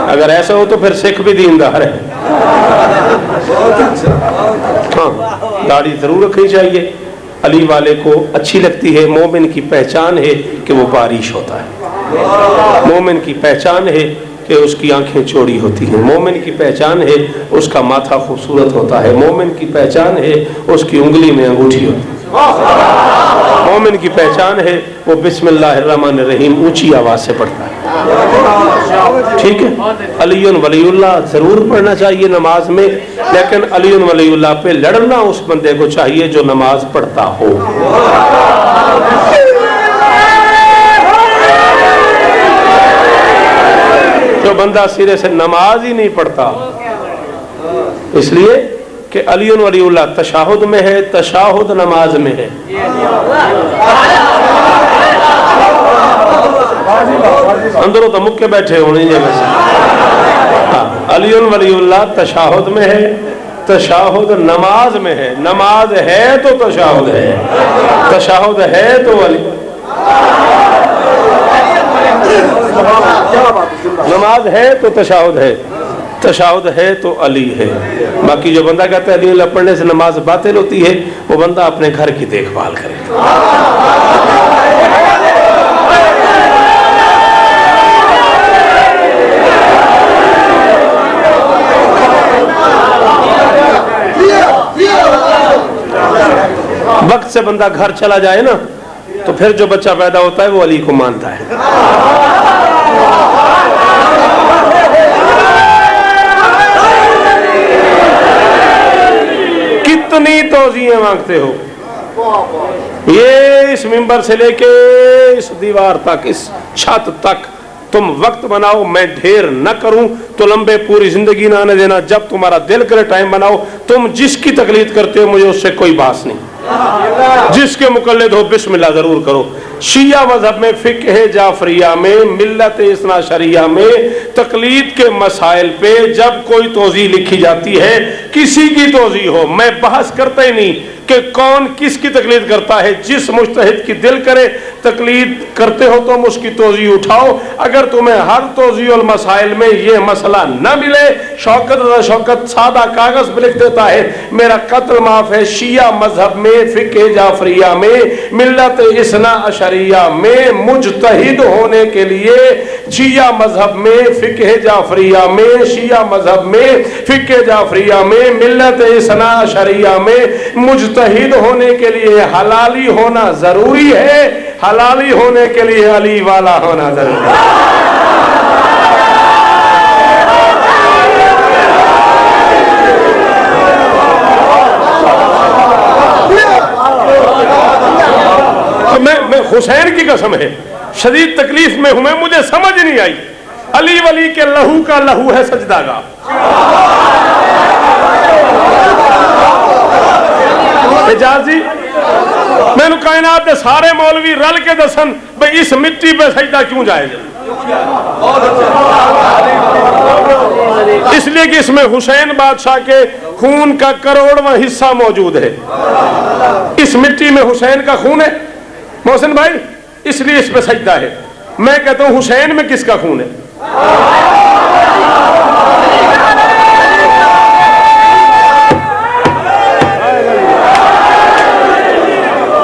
अगर ऐसा हो तो फिर सिख भी दीनदार है। हाँ, दाढ़ी जरूर रखनी चाहिए, अली वाले को अच्छी लगती है। मोमिन की पहचान है कि वो बारिश होता है, मोमिन की पहचान है कि उसकी आंखें चौड़ी होती हैं, मोमिन की पहचान है उसका माथा खूबसूरत होता है, मोमिन की पहचान है उसकी उंगली में अंगूठी होती है, मोमिन की पहचान है वो बिस्मिल्लाहिर्रहमानिर्रहीम ऊंची आवाज से पढ़ता है। ठीक है, अलीयुन वलीउल्लाह जरूर पढ़ना चाहिए नमाज में, लेकिन अलीयुन वलीउल्लाह पे लड़ना उस बंदे को चाहिए जो नमाज पढ़ता हो। जो बंदा सिरे से नमाज ही नहीं पढ़ता, इसलिए कि अलीयुन वलीउल्लाह तशाहुद में है, तशाहुद नमाज में है। अंदरों तो मुक्के बैठे होने जगह से। हाँ, अलीयुन वलीउल्लाह तशाहुद में है, तशाहुद नमाज में है। नमाज है तो तशाहुद है, तशाहुद है तो अली, नमाज है तो तशाहुद है, तशाहुद है तो अली है। बाकी जो बंदा कहता है अली पढ़ने से नमाज बातिल होती है, वो बंदा अपने घर की देखभाल करे। वक्त से बंदा घर चला जाए ना तो फिर जो बच्चा पैदा होता है वो अली को मानता है। कितनी तौज़ीएं मांगते हो, ये इस मिंबर से लेके इस दीवार तक, इस छत तक तुम वक्त बनाओ, मैं ढेर न करूं तो लंबे पूरी जिंदगी ना आने देना। जब तुम्हारा दिल करे टाइम बनाओ। तुम जिसकी तकलीफ करते हो मुझे उससे कोई बात नहीं, जिसके मुकल्लिद हो बिस्मिल्लाह जरूर करो। शिया मजहब में, फिक्ह जाफरिया में, मिल्लत इस्ना शरिया में तकलीद के मसाइल पे जब कोई तोज़ी लिखी जाती है, किसी की तोज़ी हो, मैं बहस करता ही नहीं कि कौन किसकी तकलीद करता है। जिस मुज्तहिद की दिल करे तकलीद करते हो तुम उसकी तोज़ी उठाओ। अगर तुम्हें हर तोज़ी और मसाइल में ये मसला न मिले, शौकत सादा कागज पे लिख देता है मेरा कत्ल माफ है। शिया मजहब में, फिक्ह जाफरिया में, मिल्लत इस्ना अशरिया में मुज्तहिद होने के लिए, शिया मजहब में, फिक्ह जाफरिया में, शिया मजहब में, फिक्ह जाफरिया में, मिल्लत इस्ना अशरिया में मुज्तहिद होने के लिए हलाली होना जरूरी है। हलाली होने के लिए अली वाला होना जरूरी है। तो मैं हुसैन की कसम है शदीद तकलीफ में हूं मैं, मुझे समझ नहीं आई। अली वली के लहू का लहू है सजदा का। एजाजी मैंने कायनात के सारे मौलवी रल के दसन भाई इस मिट्टी पे सजदा क्यों जाए, इसलिए कि इसमें हुसैन बादशाह के खून का करोड़वां हिस्सा मौजूद है। इस मिट्टी में हुसैन का खून है मोहसिन भाई, इसलिए इस पे सजदा है। मैं कहता हूं हुसैन में किसका खून है?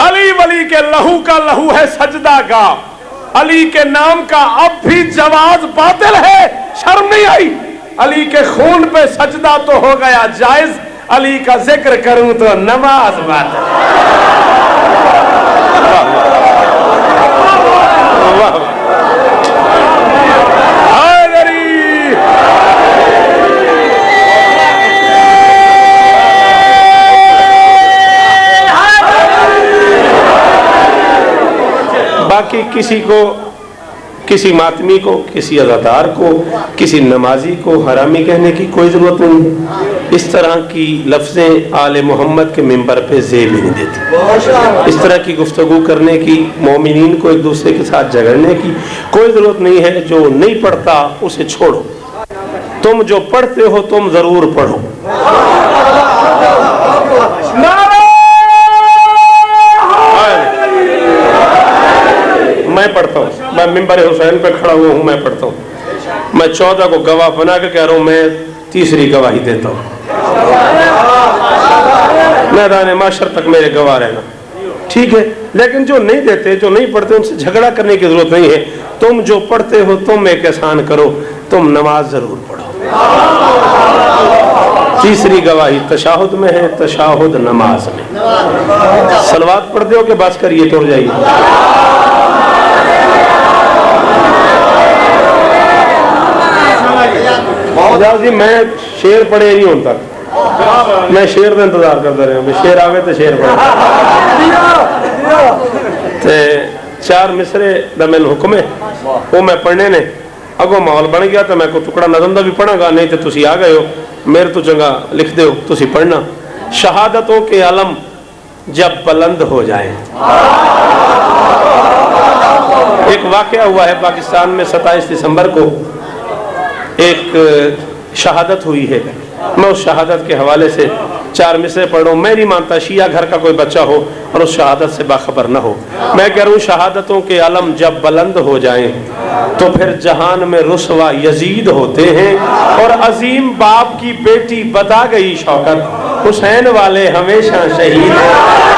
अली वली के लहू का लहू है सजदा का। अली के नाम का अब भी जवाज बातिल है, शर्म नहीं आई। अली के खून पे सजदा तो हो गया जायज, अली का जिक्र करूं तो नमाज बातिल। बाकी किसी को, किसी मातमी को, किसी अज़ादार को, किसी नमाजी को हरामी कहने की कोई ज़रूरत नहीं है। इस तरह की लफ्ज़ें आले मोहम्मद के मिंबर पे ज़ेब ही नहीं देती। इस तरह की गुफ्तगू करने की, मोमिनीन को एक दूसरे के साथ झगड़ने की कोई ज़रूरत नहीं है। जो नहीं पढ़ता उसे छोड़ो, तुम जो पढ़ते हो तुम ज़रूर पढ़ो। मैं पढ़ता हूँ, मैं मिंबर हुसैन पे खड़ा हुआ हूँ, मैं पढ़ता हूँ। मैं 14 को गवाह बना के कह रहा हूँ, मैं तीसरी गवाही देता हूँ। मैदान माशर तक मेरे गवाह रहना, ठीक है। लेकिन जो नहीं देते, जो नहीं पढ़ते, उनसे झगड़ा करने की जरूरत नहीं है। तुम जो पढ़ते हो तुम एक एहसान करो, तुम नमाज जरूर पढ़ो। तीसरी गवाही तशाहुद में है, तशाहुद नमाज में। सलवात पढ़ते हो कि बस करिए तोड़ जाइए। जी मैं शेर पढ़े नहीं हूं तक, मैं शेर का इंतजार करता रहा, शेर आवे तो शेर पढ़े। ते 4 मिसरे का मैंने हुक्म है, वो मैं पढ़ने ने अगो माहौल बन गया तो मैं को टुकड़ा नज़म का भी पढ़ागा, नहीं तो तुसी आ गए हो, मेरे तो चंगा लिख दो, तुसी पढ़ना। शहादतों के आलम जब बुलंद हो जाए। एक वाकया हुआ है पाकिस्तान में, 27 दिसंबर को एक शहादत हुई है। मैं उस शहादत के हवाले से 4 मिसरे पढ़ रहा हूँ। मैं नहीं मानता शिया घर का कोई बच्चा हो और उस शहादत से बाखबर न हो। मैं कह रहा हूँ शहादतों के आलम जब बुलंद हो जाएं तो फिर जहान में रुसवा यजीद होते हैं। और अजीम बाप की बेटी बता गई शौकत, हुसैन वाले हमेशा शहीद हैं।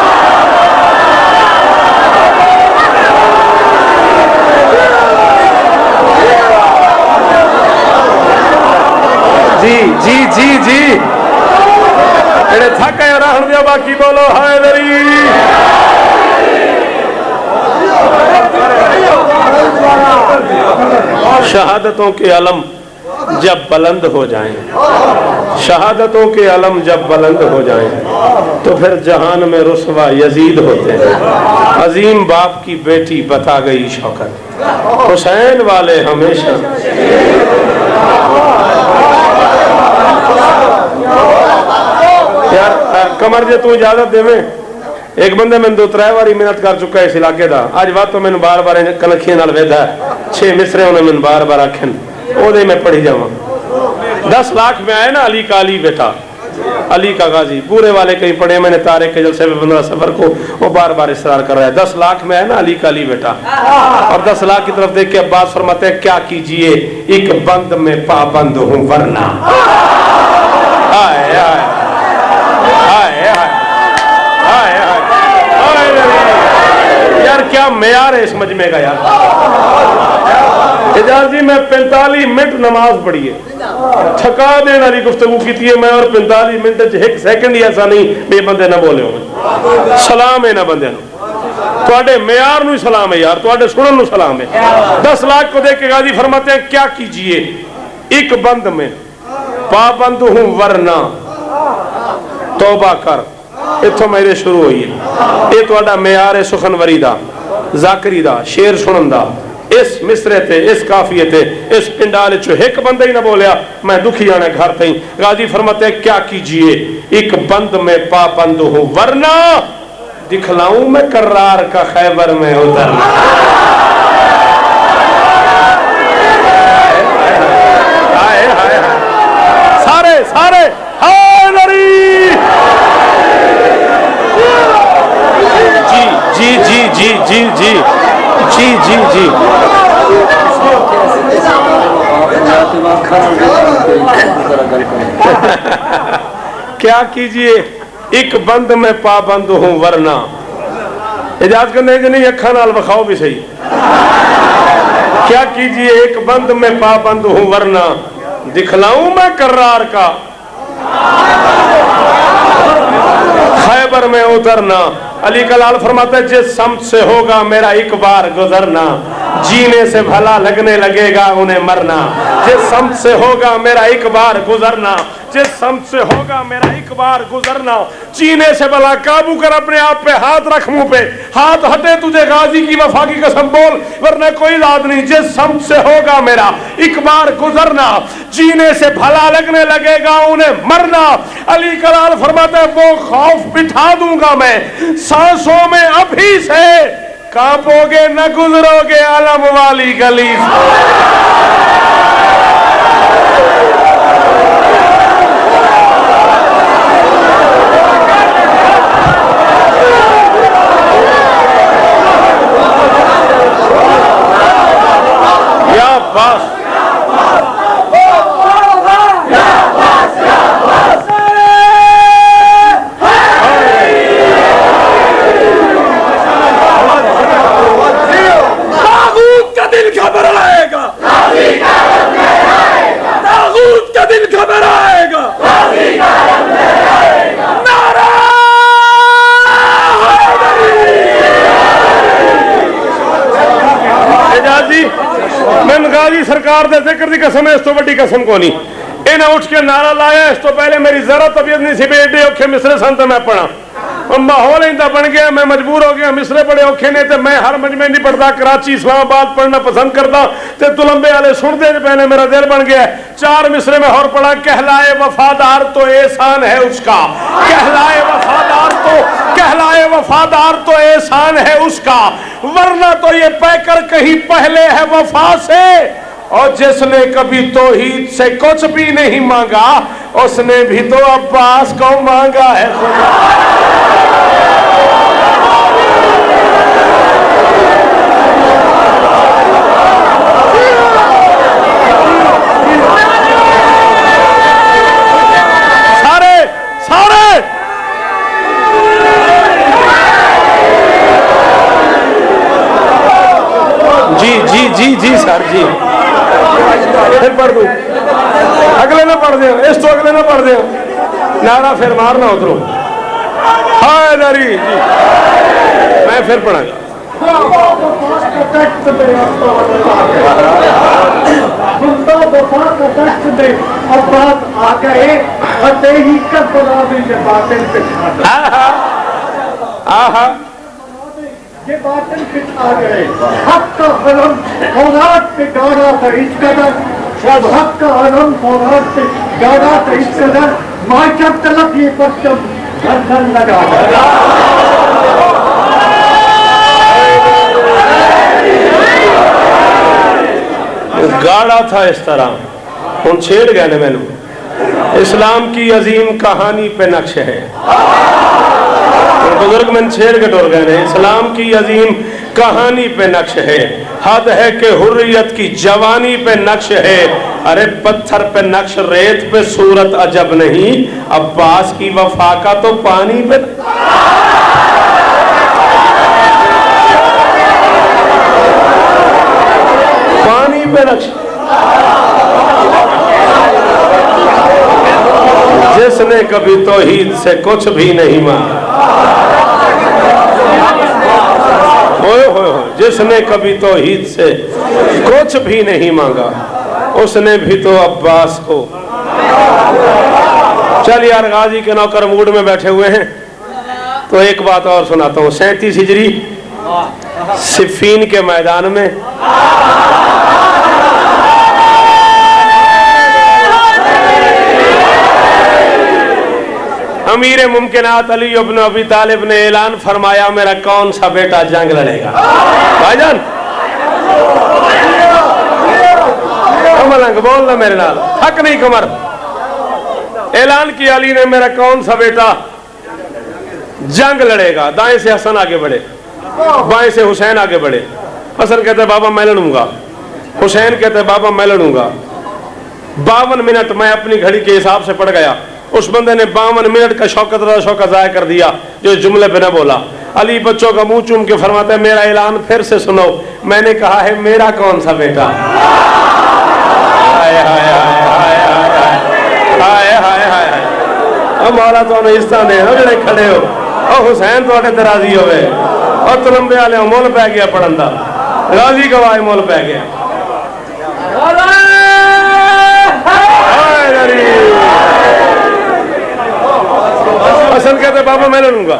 जी जी जी जी एड़े थक गए रहन दिया, बाकी बोलो हैदरी। शहादतों के अलम जब बुलंद हो जाएं, शहादतों के अलम जब बुलंद हो जाएं तो फिर जहान में रुसवा यजीद होते हैं। अजीम बाप की बेटी बता गई शौकत, हुसैन वाले हमेशा। यार कमर जे तू इजाजत देवे एक बंदे मैं 2-3 बारी मेहनत कर चुका इस इलाके का, अज वाद तो मैंने बार बार कनखियां नाल वेदा 6 मिसरे उन्हें मैंने बार बार आखन ओदे मैं पढ़ी जावा। 10 लाख में आए ना अली का अली बेटा, अली का गाजी, पूरे वाले कहीं पढ़े मैंने तारे के जलसे में 15 सफर को, वो बार बार इसरार कर रहा है। 10 लाख में है ना अली का अली बेटा, और 10 लाख की तरफ देख के अब्बास फरमाते हैं क्या कीजिए एक बंद में पाबंद हूं वरना। हाय हाय हाय हाय हाय यार, क्या मेयार है इस मजमे का यार। एजाज जी मैं 45 मिनट नमाज पढ़ी है, थका देने वाली गुफ्तगू की है मैं, और 45 मिनट 1 सेकंड ही ऐसा नहीं बे बंदे ना बोले हो। सलाम है ना बंदे थोड़े मेयार नू सलाम है यार, थोड़े सुनन नू सलाम है। 10 लाख को देख के गाजी फरमाते हैं क्या कीजिए एक बंद में पाबंद हूं वरना तौबा कर। इथों मेरे शुरू हुई है, ये थोड़ा मेयार है सुखनवरी दा, जाकरी दा, शेर सुनन दा। इस मिसरे थे, इस काफिये थे, इस पिंडाल चो एक बंदा ही ना बोलिया मैं दुखी आने घर थी। गाजी फरमाते क्या कीजिए एक बंद में पाबंद हूं वरना दिखलाऊं मैं कर्रार का खैबर में उतरना। हाय हाय सारे सारे हाय नरी जी जी जी जी जी जी जी जी क्या कीजिए एक बंद में पाबंद हूं वरना। इजाजत करने के नहीं अखा नाल बखाओ भी सही। क्या कीजिए एक बंद में पाबंद हूं वरना दिखलाऊं मैं कर्रार का खैबर में उतरना। अली कलाल फरमाते जिस समत से होगा मेरा एक बार गुजरना जीने से भला लगने लगेगा उन्हें मरना। जिस समत से होगा मेरा एक बार गुजरना, जिस समत से होगा मेरा एक बार गुजरना जीने से भला काबू कर अपने आप पे, हाथ रख मुंह पे, हाथ हटे तुझे गाजी की वफा की कसम बोल वरना कोई याद नहीं। जिस समत से होगा मेरा एक बार गुजरना जीने से भला लगने लगेगा उन्हें मरना। अली कलाल फरमाते वो खौफ बिठा दूंगा मैं सांसों में अभी से, कांपोगे न गुजरोगे आलम वाली गली से। या बस सरकार दे जिक्र की कसम है, इस तो बड़ी कसम को नहीं। इन्हें उठ के नारा लाया, इस तो पहले मेरी जरा तबीयत नहीं सी, एडे औखे मिसरे सन तो मैं पढ़ा, और माहौल इंदा बन गया, मैं मजबूर हो गया। मिसरे बड़े औखे ने तो मैं हर मजमे नहीं पढ़ता, कराची इस्लामाबाद पढ़ना पसंद करता, तो तुलंबे वाले सुनते पहले मेरा दिल बन गया। 4 मिसरे में और पढ़ा, कहलाए वफादार तो एहसान है उसका, कहलाए वफादार तो, कहलाए वफादार तो एहसान है उसका, वरना तो ये पैकर कहीं पहले है वफा से। और जिसने कभी तौहीद से कुछ भी नहीं मांगा उसने भी तो अब्बास को मांगा है खुदा। सारे सारे जी जी जी जी सर जी, फिर पढ़ दू, अगले ना पढ़ दे, इस तो अगले ना पढ़ दे, नारा फिर मारना उधरों। हाय नरी जी, मैं फिर पढ़ागा। ये बातन पिछा गए, हक का कलम औलाद पे गाड़ा था इस कदर, जब हक का कलम औलाद पे गाड़ा था इस कदर, माँ जब तलक ये परचम गर्दन लगा। गाड़ा था इस तरह, हम छेड़ गए ने मैनू। इस्लाम की अजीम कहानी पे नक्श है, बुजुर्ग मैंने छेड़ के टोर गए ने। इस्लाम की अजीम कहानी पे नक्श है, हद है कि हुर्रियत की जवानी पे नक्श है। अरे पत्थर पे नक्श, रेत पे सूरत अजब नहीं, अब्बास की वफा का तो पानी पे। पानी पे नक्श। जिसने कभी तौहीद से कुछ भी नहीं मांगा, जिसने कभी तौहीद से कुछ भी नहीं मांगा, उसने भी तो अब्बास को। चल यार, गाजी के नौकर मूड में बैठे हुए हैं तो एक बात और सुनाता हूँ। 37 हिजरी सिफीन के मैदान में अमीर मुमकिनात अली इब्न अबी तालिब ने ऐलान फरमाया, मेरा कौन सा बेटा जंग लड़ेगा। भाईजान बोल ना मेरे नाल, हक नहीं कमर। ऐलान किया अली ने, मेरा कौन सा बेटा जंग लड़ेगा। दाएं से हसन आगे बढ़े, बाएं से हुसैन आगे बढ़े। हसन कहते बाबा मैं लड़ूंगा, हुसैन कहते बाबा मैं लड़ूंगा। 52 मिनट मैं अपनी घड़ी के हिसाब से पड़ गया। उस बंदे ने 52 मिनट का शौकत जाया कर दिया जो जुमले पे न बोला। अली बच्चों का मुंह चूम के फरमाते मेरा ऐलान फिर से सुनो। मैंने कहा है मेरा कौन सा बेटा। हाय हाय हाय हाय हाय हाय। मौला तो इस तरह दे जड़े खड़े हो, और हुसैन थोड़े ते राजी होवे, और तलंबे वाले मुल पै गया पढ़न का, राजी गवाए मुल पै गया। हसन कहते बाबा मैं लड़ूंगा,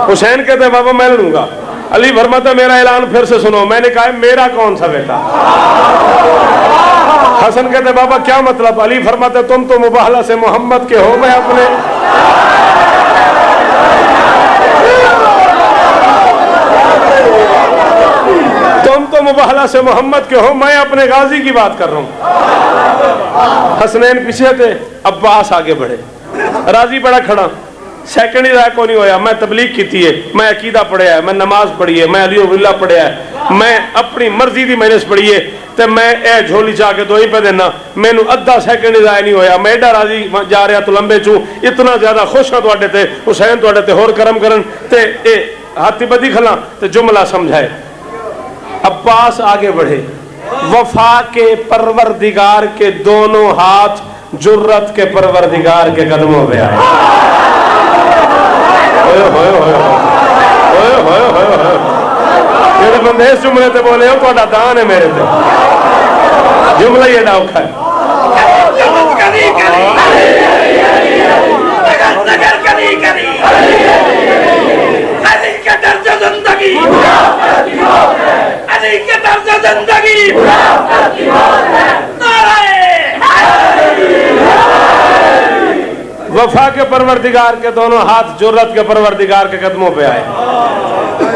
हुसैन कहते बाबा मैं लड़ूंगा। अली फरमाता मेरा ऐलान फिर से सुनो। मैंने कहा मेरा कौन सा बेटा। हसन कहते बाबा क्या मतलब। अली फरमाते तुम तो मुबाहला से मोहम्मद के हो, मैं अपने। तुम तो मुबाहला से मोहम्मद के हो, मैं अपने गाजी की बात कर रहा हूं। हसनैन पीछे थे, अब्बास आगे बढ़े। राजी बड़ा खड़ा, सेकंड राय को नहीं होया। मैं तबलीग की थी, मैं अकीदा पढ़िया है, मैं नमाज पढ़ी है, मैं अली वल्ला पढ़िया है, मैं अपनी मर्जी की मैंने पढ़ी है, तो मैं ए झोली चा के दो ही पे देना। मैनू अद्धा सेकंड राय नहीं होया। मैं एडा राजी जा रहा तो लंबे चू, इतना ज्यादा खुश हाँ तुहाडे ते, हुसैन तुहाडे ते होर करम करन ते ए हाथी बदी खला ते जुमला समझाए। अब्बास आगे बढ़े। वफा के परवरदिगार के दोनों हाथ जुर्रत के परवरदिगार के कदमों पे आए। जेड़े बंदे इस जुमले ते बोले हो तुहाडा दान है मेरे ते। जुमला ही एडा औखा है। वफा के परवरदिगार के दोनों हाथ जुर्रत के परवरदिगार के कदमों पे आए।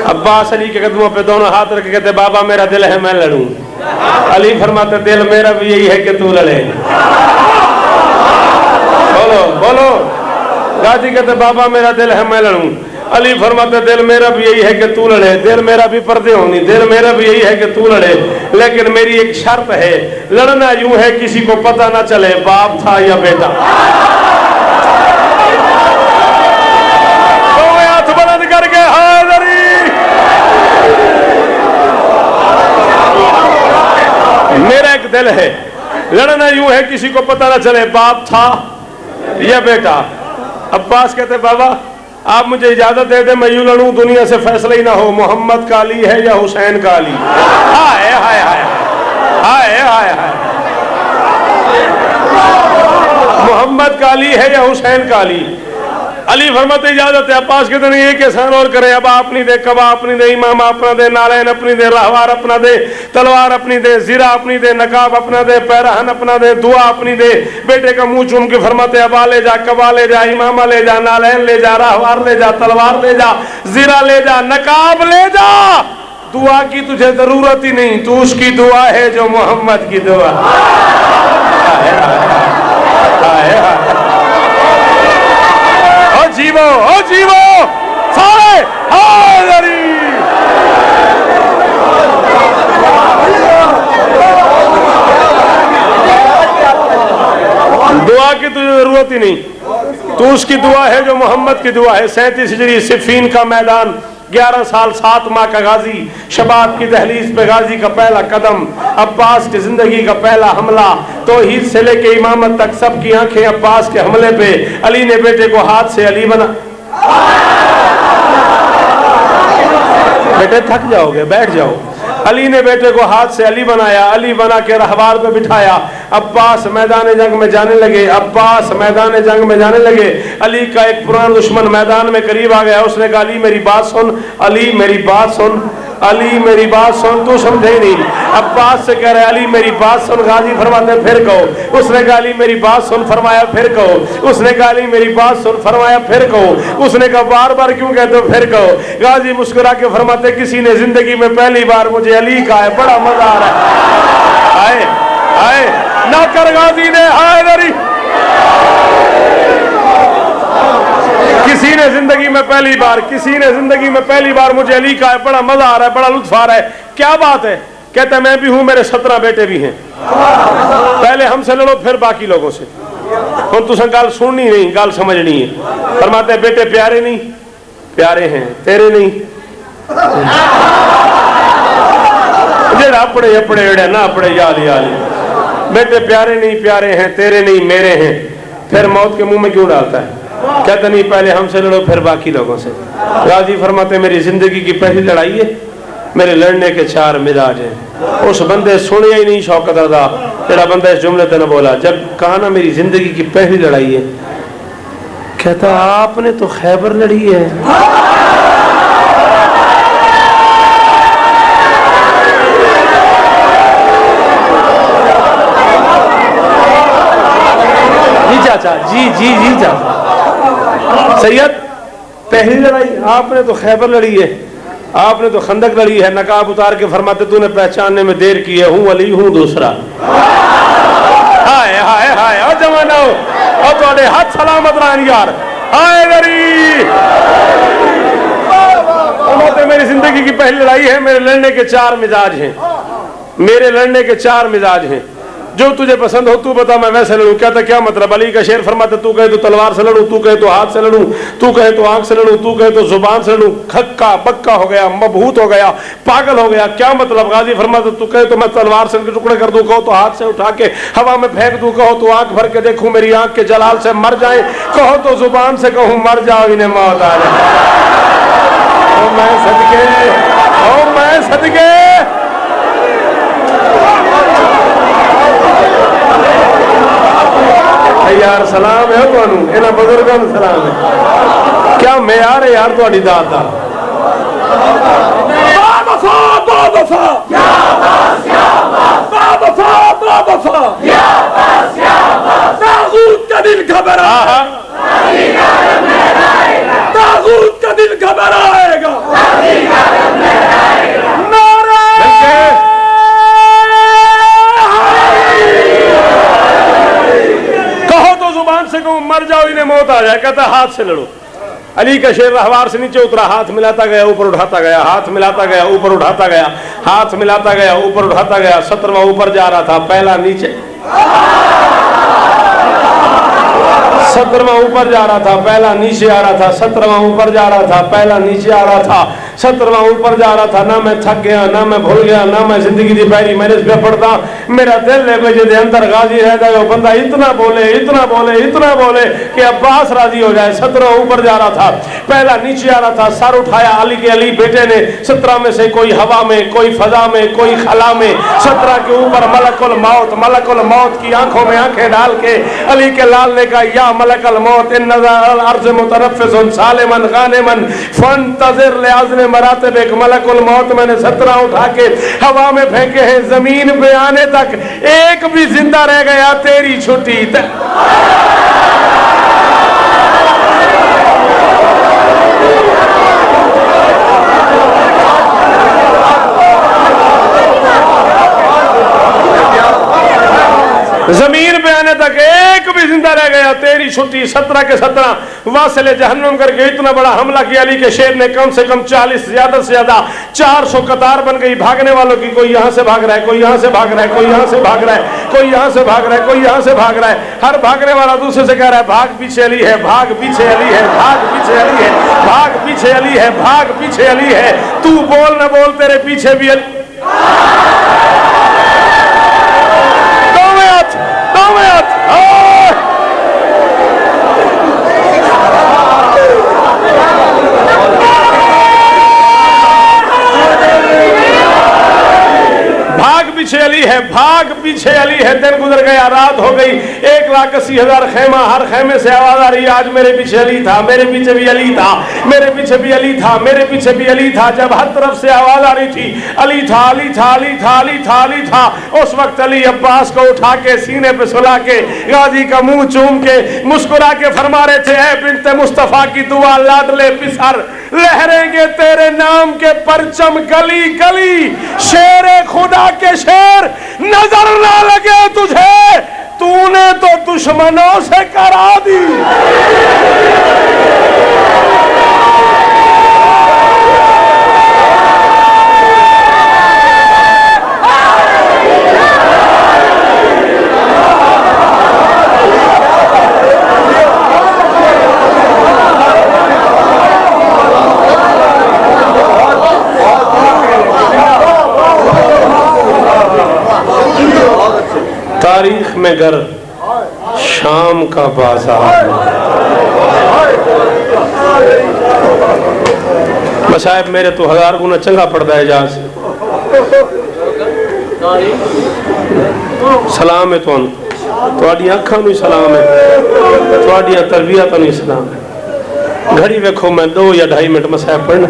अब्बास अली के कदमों पे दोनों हाथ रख के कहते बाबा मेरा दिल है मैं लड़ूं। अली फरमाते दिल मेरा भी यही है कि तू लड़े। बोलो बोलो। गाजी कहते बाबा मेरा दिल है मैं लड़ूं। अली फरमाते दिल मेरा भी यही है कि तू लड़े। दिल मेरा भी पर्दे होनी, दिल मेरा भी यही है कि तू लड़े, लेकिन मेरी एक शर्त है, लड़ना यूं है किसी को पता ना चले बाप था या बेटा। तो हाथ बुलंद करके हाज़री। मेरा एक दिल है, लड़ना यूं है किसी को पता ना चले बाप था या बेटा। अब्बास कहते बाबा आप मुझे इजाजत दे दे, मैं यूं लड़ूं दुनिया से फैसला ही ना हो मोहम्मद का अली है या हुसैन का अली। हाय हाय हाय हाय हाय हाय। मोहम्मद का अली है या हुसैन का अली। अली फरमाते इजाजत है। अब्बास कहते नहीं एक एहसान और करे, अब अपनी दे, कबा अपनी दे, इमाम अपना दे, नारायण अपनी दे, रहवार अपना दे, तलवार अपनी दे, जीरा अपनी दे, नकाब अपना दे, पैराहन अपना दे, दुआ अपनी दे। बेटे का मुंह चूम के फरमाते अबा ले जा, कबा ले जा, इमामा ले जा, नारायण ले जा, रहवार ले जा, तलवार ले जा, जीरा ले जा, नकाब ले जा। दुआ की तुझे जरूरत ही नहीं, तू उसकी दुआ है जो मोहम्मद की दुआ। ओ जीवो, ओ जीवो सारे हाज़री। दुआ की तुझे जरूरत ही नहीं, तू उसकी दुआ है जो मोहम्मद की दुआ है। 37 हिजरी सिफीन का मैदान, 11 साल 7 माह का गाजी, शबाब की दहलीज पे गाजी का पहला कदम, अब्बास की जिंदगी का पहला हमला, तौहीद से लेके इमामत तक सबकी आंखें अब्बास के हमले पे। अली ने बेटे को हाथ से अली बना, बेटे थक जाओगे बैठ जाओ। अली ने बेटे को हाथ से अली बनाया, अली बना के रहवार पे बिठाया। अब्बास मैदान जंग में जाने लगे, अब्बास मैदान जंग में जाने लगे। अली का एक पुराना दुश्मन मैदान में करीब आ गया, उसने कहा अली मेरी बात सुन, अली मेरी बात सुन, अली मेरी बात सुन। तू समझे ही नहीं। अब्बास से कह रहे अली मेरी बात सुन, गाजी फरमाते फिर कहो। उसने कहा अली मेरी बात सुन, फरमाया फिर कहो। उसने कहा अली मेरी बात सुन, फरमाया फिर कहो। उसने कहा बार बार क्यों कहते हो, फिर कहो। गाजी मुस्कुरा के फरमाते किसी ने जिंदगी में पहली बार मुझे अली कहा है, बड़ा मजा आ रहा है। आए आए ना कर गाजी ने हैदरी। किसी ने जिंदगी में पहली बार, किसी ने जिंदगी में पहली बार मुझे अली का है, बड़ा मजा आ रहा है, बड़ा लुत्फ आ रहा है। क्या बात है? कहते मैं भी हूं, मेरे 17 बेटे भी हैं। पहले हमसे लड़ो फिर बाकी लोगों से। हम तुझे गाल सुननी नहीं, गाल समझनी है। फरमाते बेटे प्यारे नहीं, प्यारे हैं तेरे नहीं। जेड़ा अपने अपने एड़े ना अपने याली याली, बेटे प्यारे नहीं, प्यारे हैं तेरे नहीं मेरे हैं। फिर मौत के मुंह में क्यों डालता है? कहते नहीं पहले हमसे लड़ो फिर बाकी लोगों से। गाजी फरमाते मेरी जिंदगी की पहली लड़ाई है, मेरे लड़ने के 4 मिजाज हैं। उस बंदे सुनिया ही नहीं शौकत रजा, तेरा बंदा इस जुमले ने बोला। जब कहा ना मेरी जिंदगी की पहली लड़ाई है, कहता आपने तो खैबर लड़ी है। जी चाचा, जी जी जी चाचा। सैयद पहली लड़ाई आपने तो खैबर लड़ी है, आपने तो खंदक लड़ी है। नकाब उतार के फरमाते तूने पहचानने में देर की है, हूं अली हूं दूसरा। हाय हाय हाय और जमाना हो और थोड़े हाथ सलामत रहन यार। हाय गरी मेरी जिंदगी की पहली लड़ाई है, मेरे लड़ने के 4 मिजाज हैं, मेरे लड़ने के 4 मिजाज हैं। जो तुझे पसंद हो तू बता, मैं वैसे लड़ूं। कहता क्या मतलब? अली का शेर फरमाते तू कहे तो तलवार से लड़ूं, तू कहे तो हाथ से लड़ूं, तू कहे तो आंख से लड़ूं, तू कहे तो जुबान से लड़ूं। खक्का पक्का हो गया, मबहूत हो गया, पागल हो गया। क्या मतलब? गाजी फरमाते तू कहे तो मैं तलवार से टुकड़े कर दूं, कहो तो हाथ से उठा के हवा में फेंक दूं, कहो तो आंख भर के देखूं मेरी आंख के जलाल से मर जाए, कहो तो जुबान से कहूं मर जाओ इन्हें मौत आ जाए। ओ मैं सदके, ओ मैं सदके। यार सलाम है तुहानू, इन्हां बुजुर्गां नूं सलाम है। क्या मेयार है यार तुहाडी दात दा। तागूत का दिल घबरा, तागूत का दिल घबराएगा। से कहूं मर जाओ इन्हें मौत आ जाए, कहता हाथ से लड़ो। अली का शेर रहवार से नीचे उतरा, हाथ मिलाता गया ऊपर उठाता गया, हाथ मिलाता गया ऊपर उठाता गया, हाथ मिलाता गया ऊपर उठाता गया। 17वां ऊपर जा रहा था, पहला नीचे। 17वां ऊपर जा रहा था, पहला नीचे आ रहा था। 17वां ऊपर जा रहा था, पहला नीचे आ रहा था। 17वां ऊपर जा रहा था। ना मैं थक गया, ना मैं भूल गया, ना मैं जिंदगी की पैरी मैंने इस पे पढ़ता। मेरा दिल है मुझे अंदर गाजी रहता है। वो बंदा इतना बोले, इतना बोले, इतना बोले कि अब्बास राजी हो जाए। 17वां ऊपर जा रहा था, पहला नीचे आ रहा था। सर उठाया अली के, अली बेटे ने 17 में से कोई हवा में, कोई फजा में, कोई खला में, 17 के ऊपर मलकुल मौत की आंखों में आंखें डाल के अली के लाल ने कहा या मलकुल मौत इन नज़र अर्ज़ मुतरफ्फिसन सालिमन गानिमन फंतज़िर लिअज़्म मरातिब। एक मलकुल मौत मैंने 17 उठा के हवा में फेंके हैं, जमीन पे आने तक एक भी जिंदा रह गया तेरी छुट्टी तक। ही छुट्टी 17 के 17 वासिले जहन्नुम करके इतना बड़ा हमला किया अली के शेर ने। कम से कम 40 ज्यादा से ज्यादा 400 कतार बन गई भागने वालों की। कोई यहाँ से भाग रहा है, कोई यहाँ से भाग रहा है, कोई यहाँ से भाग रहा है, कोई यहाँ से भाग रहा है, कोई यहाँ से भाग रहा है। हर भागने वाला दूसरे से कह रहा है भाग पीछे अली है, भाग पीछे अली है, भाग पीछे अली है, भाग पीछे अली है, भाग पीछे अली है। तू बोल न बोल तेरे पीछे भी अली। भाग पीछे अली है, भाग पीछे अली है। दिन गुजर गया, रात हो गई। 1,80,000 खेमा, हर खेमे से आवाज आ रही है आज मेरे पीछे अली था, मेरे पीछे भी अली था, मेरे पीछे भी अली था, मेरे पीछे भी अली था। जब हर तरफ से आवाज आ रही थी अली था, अली था, अली था, अली था, अली था, उस वक्त अली अब्बास को उठा के सीने पे सुला के गाजी का मुंह चूम के मुस्कुरा के फरमा रहे थे, ऐ बिन्ते मुस्तफा की दुआ लाडले पिसर, लहरेंगे तेरे नाम के परचम गली गली। शेरे खुदा के शेर नजर ना लगे तुझे, तूने तो दुश्मनों से करा दी। तारीख में गर शाम का बाजार, साहब मेरे तो 1000 गुना चंगा पड़ता है जहाज। सलाम है तुहाडी अखां नूं सलाम है, तुहाडी तरबियत नूं सलाम है। घड़ी वेखो मैं 2 या 2.5 मिनट मसाहब पढ़ना,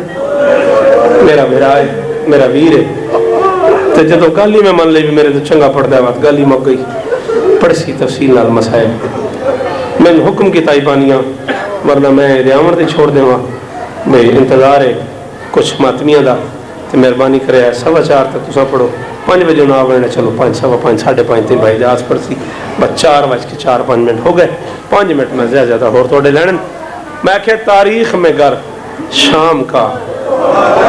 मेरा मेरा है, मेरा वीर है। तो जो गल ही मैं मन ली भी मेरे तो चंगा पढ़ता है, गल ही मुक गई। पढ़सी तफसील नाल मसाइब मैंने हुक्म की ताइबानियाँ, वरना मैं रियावण से छोड़ देव। मेरी इंतजार है कुछ मातमिया का, तो मेहरबानी करे 4:15 तक तुसा पढ़ो। 5 बजे ना आवना, चलो 5, 5:15, 5:30 3 भाई जहाज पढ़सी। बस 4:04 मिनट हो गए, 5 मिनट में ज्यादा होर थोड़े लैन। मैं क्या तारीख में घर शाम का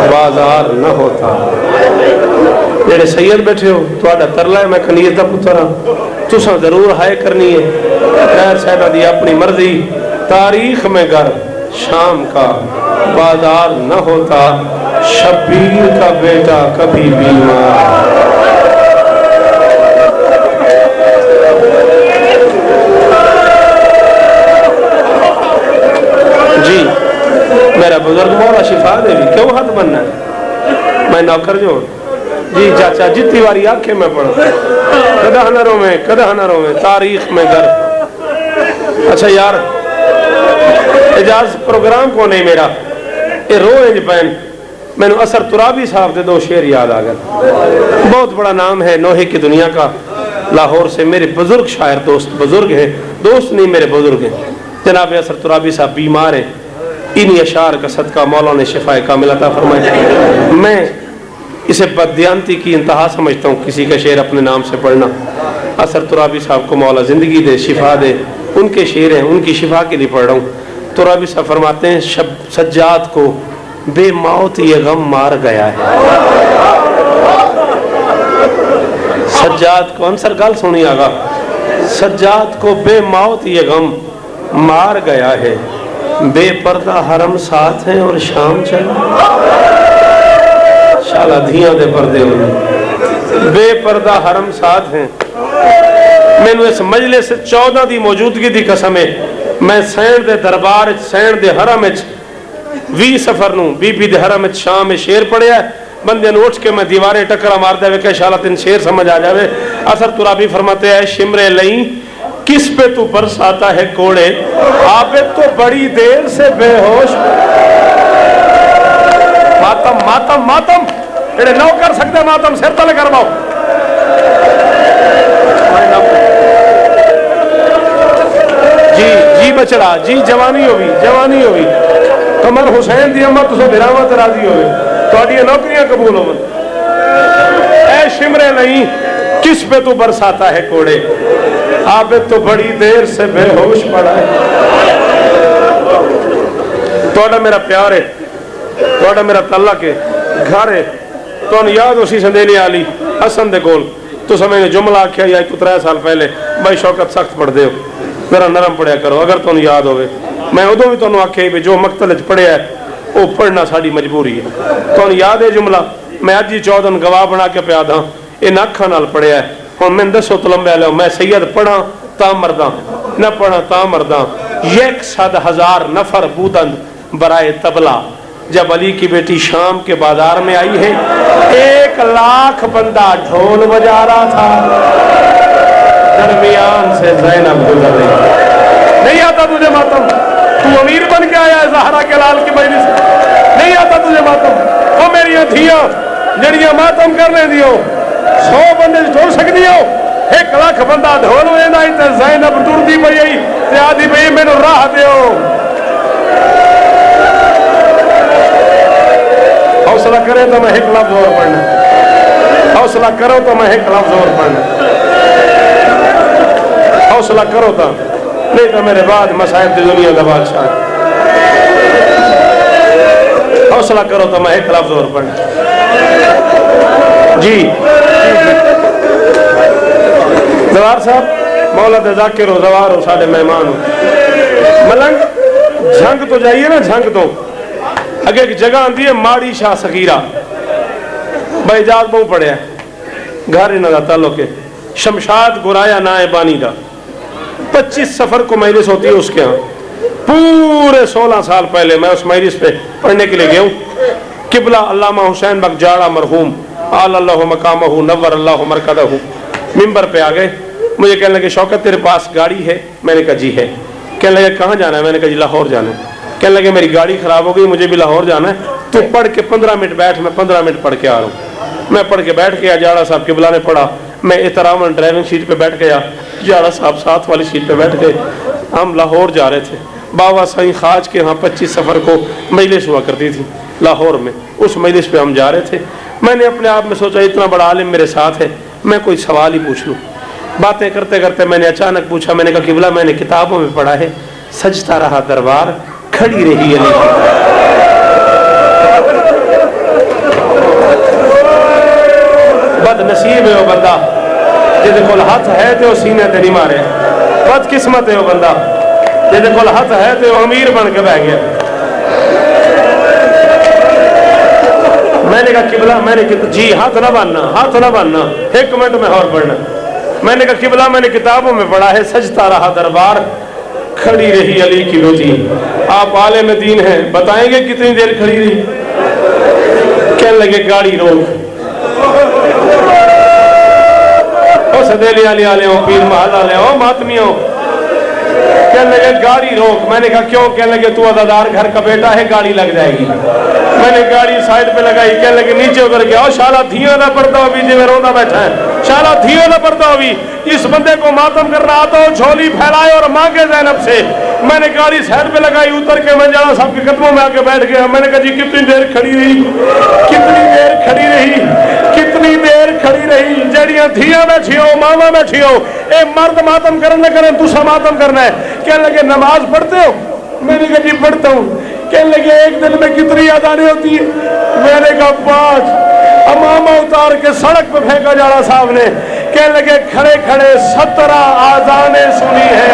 बाजार न होता। जेड़े सैयद बैठे हो तुहाडा तरला है, मैं खनीर का पुत्र हाँ, तुसा जरूर हाय करनी है। खैर साहबा दी अपनी मर्जी। तारीख में घर शाम का बाजार न होता, शब्बीर का बेटा कभी बीमार। जी मेरा बुजुर्ग मौला शिफा देवी, क्यों हाथ बनना है, मैं नौकर जोड़ जी चाचा जितनी बारी आखे मैं पढ़ा, कदा हनरों में, कदा हनरों में। तारीख में घर। अच्छा यार एजाज प्रोग्राम को नहीं मेरा ये रोज पैन मैंने असर तुराबी साहब के 2 शेर याद आ गए। बहुत बड़ा नाम है नोहे की दुनिया का, लाहौर से मेरे बुजुर्ग शायर दोस्त, बुजुर्ग है दोस्त नहीं मेरे बुजुर्ग हैं। जनाब असर तुराबी साहब बीमार है, इन्हीं अशार का सदका मौला ने शिफाए कामिल अता फरमाए। मैं इसे बददियानती की इंतहा समझता हूँ किसी का शेर अपने नाम से पढ़ना। असर तुराबी साहब को मौला जिंदगी दे, शिफा दे, उनके शेर हैं, उनकी शिफा के लिए पढ़ रहा हूँ। तुराबी साहब फरमाते हैं, सज्जाद को बेमौत ये गम मार गया है। सज्जाद को अंसर गल सुनी आगा, सज्जाद को बेमौत ये गम मार गया है, बेपर्दा हरम साथ है और शाम चल शाला धियां दे पर्दे होने, बेपर्दा हरम साथ हैं। मैनू इस मजलिस से 14 की मौजूदगी की कसम है। मैं सैन दे दरबार सैन दे हरम 20 सफर नूं बीबी दे हरम शाम में शेर पढ़िया। बंदे उठ के मैं दीवारें टकरा मारदा वे शाला तीन शेर समझ आ जावे। असर तुराबी फरमाते हैं, शिमरे लई किस पे तू बरसाता है कोड़े, आबे तो बड़ी देर से बेहोश। मातम मातम मातम जेड़े नौ कर सकते मातम सिर तले करवाओ। जी जी बचड़ा जी जवानी होगी, जवानी होगी। कमर हुसैन दी अम्मा तुसे बिरावा ते राजी होवे, तुहाडियां नौकरियां कबूल होवन। ऐ शिमरे नहीं किस पे तू बरसाता है कोड़े, आबिद तो बड़ी देर से बेहोश पड़ा है। थोड़ा मेरा प्यार है, थोड़ा मेरा तल्लक है, घर है। तो याद उसी संदेने आली हसन दे कोल तो मैंने जुमला आख्या या 3 साल पहले, भाई शौकत सख्त पढ़ दे मेरा नरम पढ़िया करो, अगर तुम याद होवे। मैं उदो भी तुम आख्या भी जो मकतल पढ़िया है वो पढ़ना साड़ी मजबूरी है। तुम याद है जुमला, मैं अज ही 14 गवाह बना के पिया दा, इन अखा नाल पढ़िया है। हम मैंने दसो तलम्बे लो, मैं सैयद पढ़ा ता मरदा, न पढ़ा ता मरदा। 100,000 नफर बूदंद बराए तबला जब अली की बेटी शाम के बाजार में आई है, 1 लाख बंदा ढोल बजा रहा था, दरमियान से ज़ैनब गुजर रही। नहीं आता तुझे मातम, तू अमीर बन के आया है ज़हरा के लाल की मजलिस, नहीं आता तुझे मातम। वो मेरिया धियां जड़ियां मातम करने दियो, 100 बंदे ढोल सकती हो, 1 लाख बंदा ढोल वेंदा ही ते ज़ैनब टुरदी पई आई ते आदी पई मैनू राह दियो। हौसला करे तो मैं 1 लफ्ज और पढ़ना, हौसला करो तो मैं 1 लफ्ज और पढ़ना, हौसला करो तो, नहीं तो मेरे बाद मसाइब की दुनिया का बादशाह। हौसला करो तो मैं 1 लफ्ज और पढ़ना। जी जवार साहब मौला दे जाकिर हो, जवार हो, साढ़े मेहमान हो। मलंग झंग तो जाइए ना, झंग तो अगे एक जगह आती है माड़ी शाह सकीरा, बैजाज बहु पढ़िया घर इन्हों का ताल्लुक है। शमशाद गुराया ना है बानी का, 25 सफर को मजलिस होती है उसके यहाँ। पूरे 16 साल पहले मैं उस मजलिस पे पढ़ने के लिए गया हूँ। किबला अल्लामा हुसैन बक जाड़ा मरहूम अल्लाह मकामहू नव्वर अल्लाह मरकदहू मिंबर पे आ गए। मुझे कहने लगे शौकत तेरे पास गाड़ी है? मैंने कहा जी है। कहने लगे कहाँ जाना है? मैंने कहा जी लाहौर जाना है। कहने लगे मेरी गाड़ी खराब हो गई, मुझे भी लाहौर जाना है, तो पढ़ के 15 मिनट बैठ, मैं 15 मिनट पढ़ के आ रहा हूँ। मैं पढ़ के बैठ गया, जाड़ा साहब किबला ने पढ़ा, मैं एहतरामन ड्राइविंग सीट पे बैठ गया, जाड़ा साहब साथ वाली सीट पे बैठ गए। हम लाहौर जा रहे थे, बाबा साईं खाज के यहाँ 25 सफ़र को मजलिस हुआ करती थी लाहौर में, उस मजलिस पे हम जा रहे थे। मैंने अपने आप में सोचा इतना बड़ा आलिम मेरे साथ है, मैं कोई सवाल ही पूछ लूँ। बातें करते करते मैंने अचानक पूछा, मैंने कहा किबला मैंने किताबों में पढ़ा है सजता रहा दरबार खड़ी रही अली। बदनसीब है वो बंदा जिहदे कोल हथ है तो सीने ते नहीं मारे, बदकिस्मत है वो बंदा जिहदे कोल हथ है तो अमीर बन के बह गया। मैंने कहा किबला, मैंने जी हाथ ना बनना, हाथ ना बनना, 1 मिनट में और पढ़ना। मैंने कहा किबला मैंने किताबों में पढ़ा है सजता रहा दरबार खड़ी रही अली की बेटी। आप आलिम दीन हैं, बताएंगे कितनी देर खड़ी रही? कहने लगे गाड़ी रोक। ओ सदेली आले हो, पीर महल आले हो, मातमियों, कहने लगे गाड़ी रोक। मैंने कहा क्यों? कहने लगे तू अदादार घर का बेटा है, गाड़ी लग जाएगी। मैंने गाड़ी साइड पे लगाई। कहने लगे नीचे उतर गया, शाला धियों ना पड़ता हो भी जिਵੇਂ रोंदा बैठा है, शाला धियों ना पड़ता हो भी। इस बंदे को मातम करना आता हो, झोली फैलाए और मांगे ज़ैनब से। मैंने गाड़ी साइड पे लगाई, उतर के मैं जाड़ा साहब के कदमों में आके बैठ गया। मैंने कहा जी कितनी देर खड़ी रही, कितनी देर खड़ी रही, कितनी देर खड़ी रही? जड़ियां धियां बैठी हो, मामा बैठी हो, ए मर्द मातम करने करें, तुसा मातम करना है। कहने लगे नमाज पढ़ते हो? मैंने कहा जी पढ़ता हूँ। कहने लगे एक दिन में कितनी अदानें होती है? मैंने कहा 5। अमामा उतार के सड़क पे फेंका जाड़ा साहब ने। कहने लगे खड़े खड़े 17 आजानें सुनी है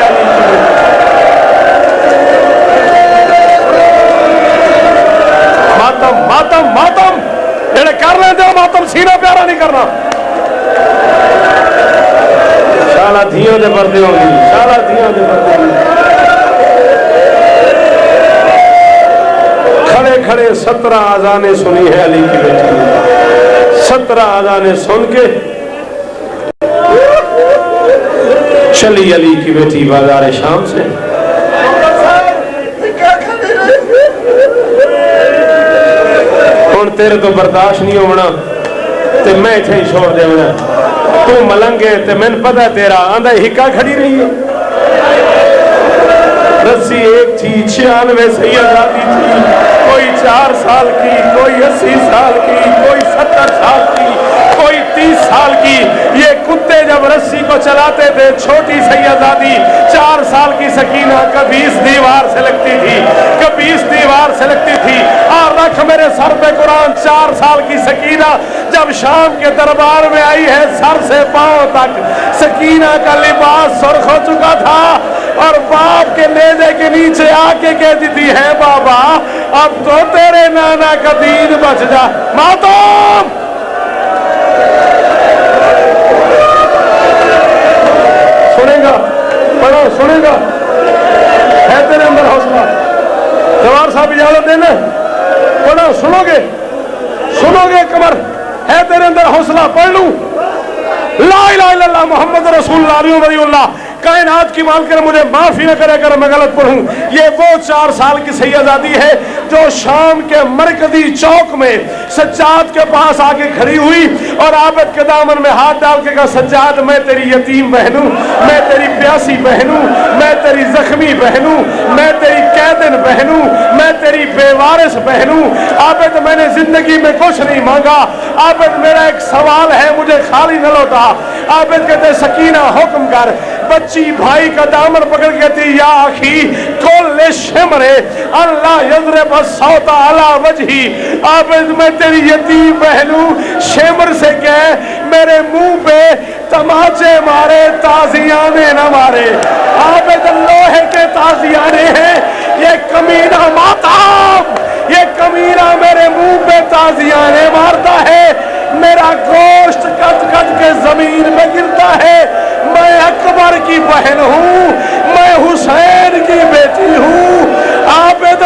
मातम मातम मातम जेड़े कर लेते हो मातम, सीना प्यारा नहीं करना। शाला धियों दे पर्दे होगी, शाला धियों दे पर्दे होगी। खड़े खड़े 17 आजानें सुनी है अली की बेटी। 17 आजानें सुन के चली अली की बेटी बाजार शाम से। हुण तेरे तो बर्दाश्त नहीं होना ते मैं इथे ही छोड़ देना। तू मलंगे ते मैंने पता तेरा आंदा हिक्का खड़ी रही है। रस्सी एक थी, 96 सैयदादी थी, कोई 4 साल की, कोई 80 साल की, कोई 70 साल की, कोई 30 साल की। ये कुत्ते जब रस्सी को चलाते थे, छोटी सैयदादी 4 साल की सकीना कभी इस दीवार से लगती थी, कभी इस दीवार से लगती थी। और रख मेरे सर पे कुरान, 4 साल की सकीना जब शाम के दरबार में आई है, सर से पांव तक सकीना का लिबास सुर्ख हो चुका था और बाप के नेज़े के नीचे आके कहती थी, है बाबा अब तो तेरे नाना का दीन बच जा। मातम सुनेगा, पढ़ो सुनेगा, है तेरे अंदर हौसला? जवार साहब इजाजत देना, पढ़ो सुनोगे, सुनोगे कमर, है तेरे अंदर हौसला? पढ़ लूं ला इलाहा इल्लल्लाह मुहम्मद रसूलुल्लाह। कायनात की मालकिन मुझे माफी न करे अगर मैं गलत पढ़ूं। ये वो 4 साल की सैयदादी है जो शाम के मरकजी चौक में सज्जाद के पास आके खड़ी हुई और आबिद के दामन में हाथ डाल के कहा, सज्जाद मैं तेरी यतीम बहन हूं, मैं तेरी प्यासी बहन हूं, मैं तेरी जख्मी बहन हूं, मैं तेरी कैदन बहन हूं, मैं तेरी बेवारिस बहन हूं। आबिद मैंने जिंदगी में कुछ नहीं मांगा, आबिद मेरा एक सवाल है, मुझे खाली न लौटा। आबिद कहते सकीना हुक्म कर। बच्ची भाई का दामन पकड़ के कहती, या आखी कोल्ले शिमरे अल्लाह यजरे बस सौता अला वजही। आबिद मैं तेरी यतीम बहन हूं, शिमर से कह मेरे मुंह पे तमाचे मारे, ताजियाने न मारे। आबिद लोहे के ताजियाने हैं, ये कमीना माता, ये कमीना मेरे मुंह पे ताजियाने मारता है, मेरा गोश्त कट कट के जमीन में गिरता है। मैं अकबर की बहन हूं, मैं हुसैन की बेटी हूं। आबिद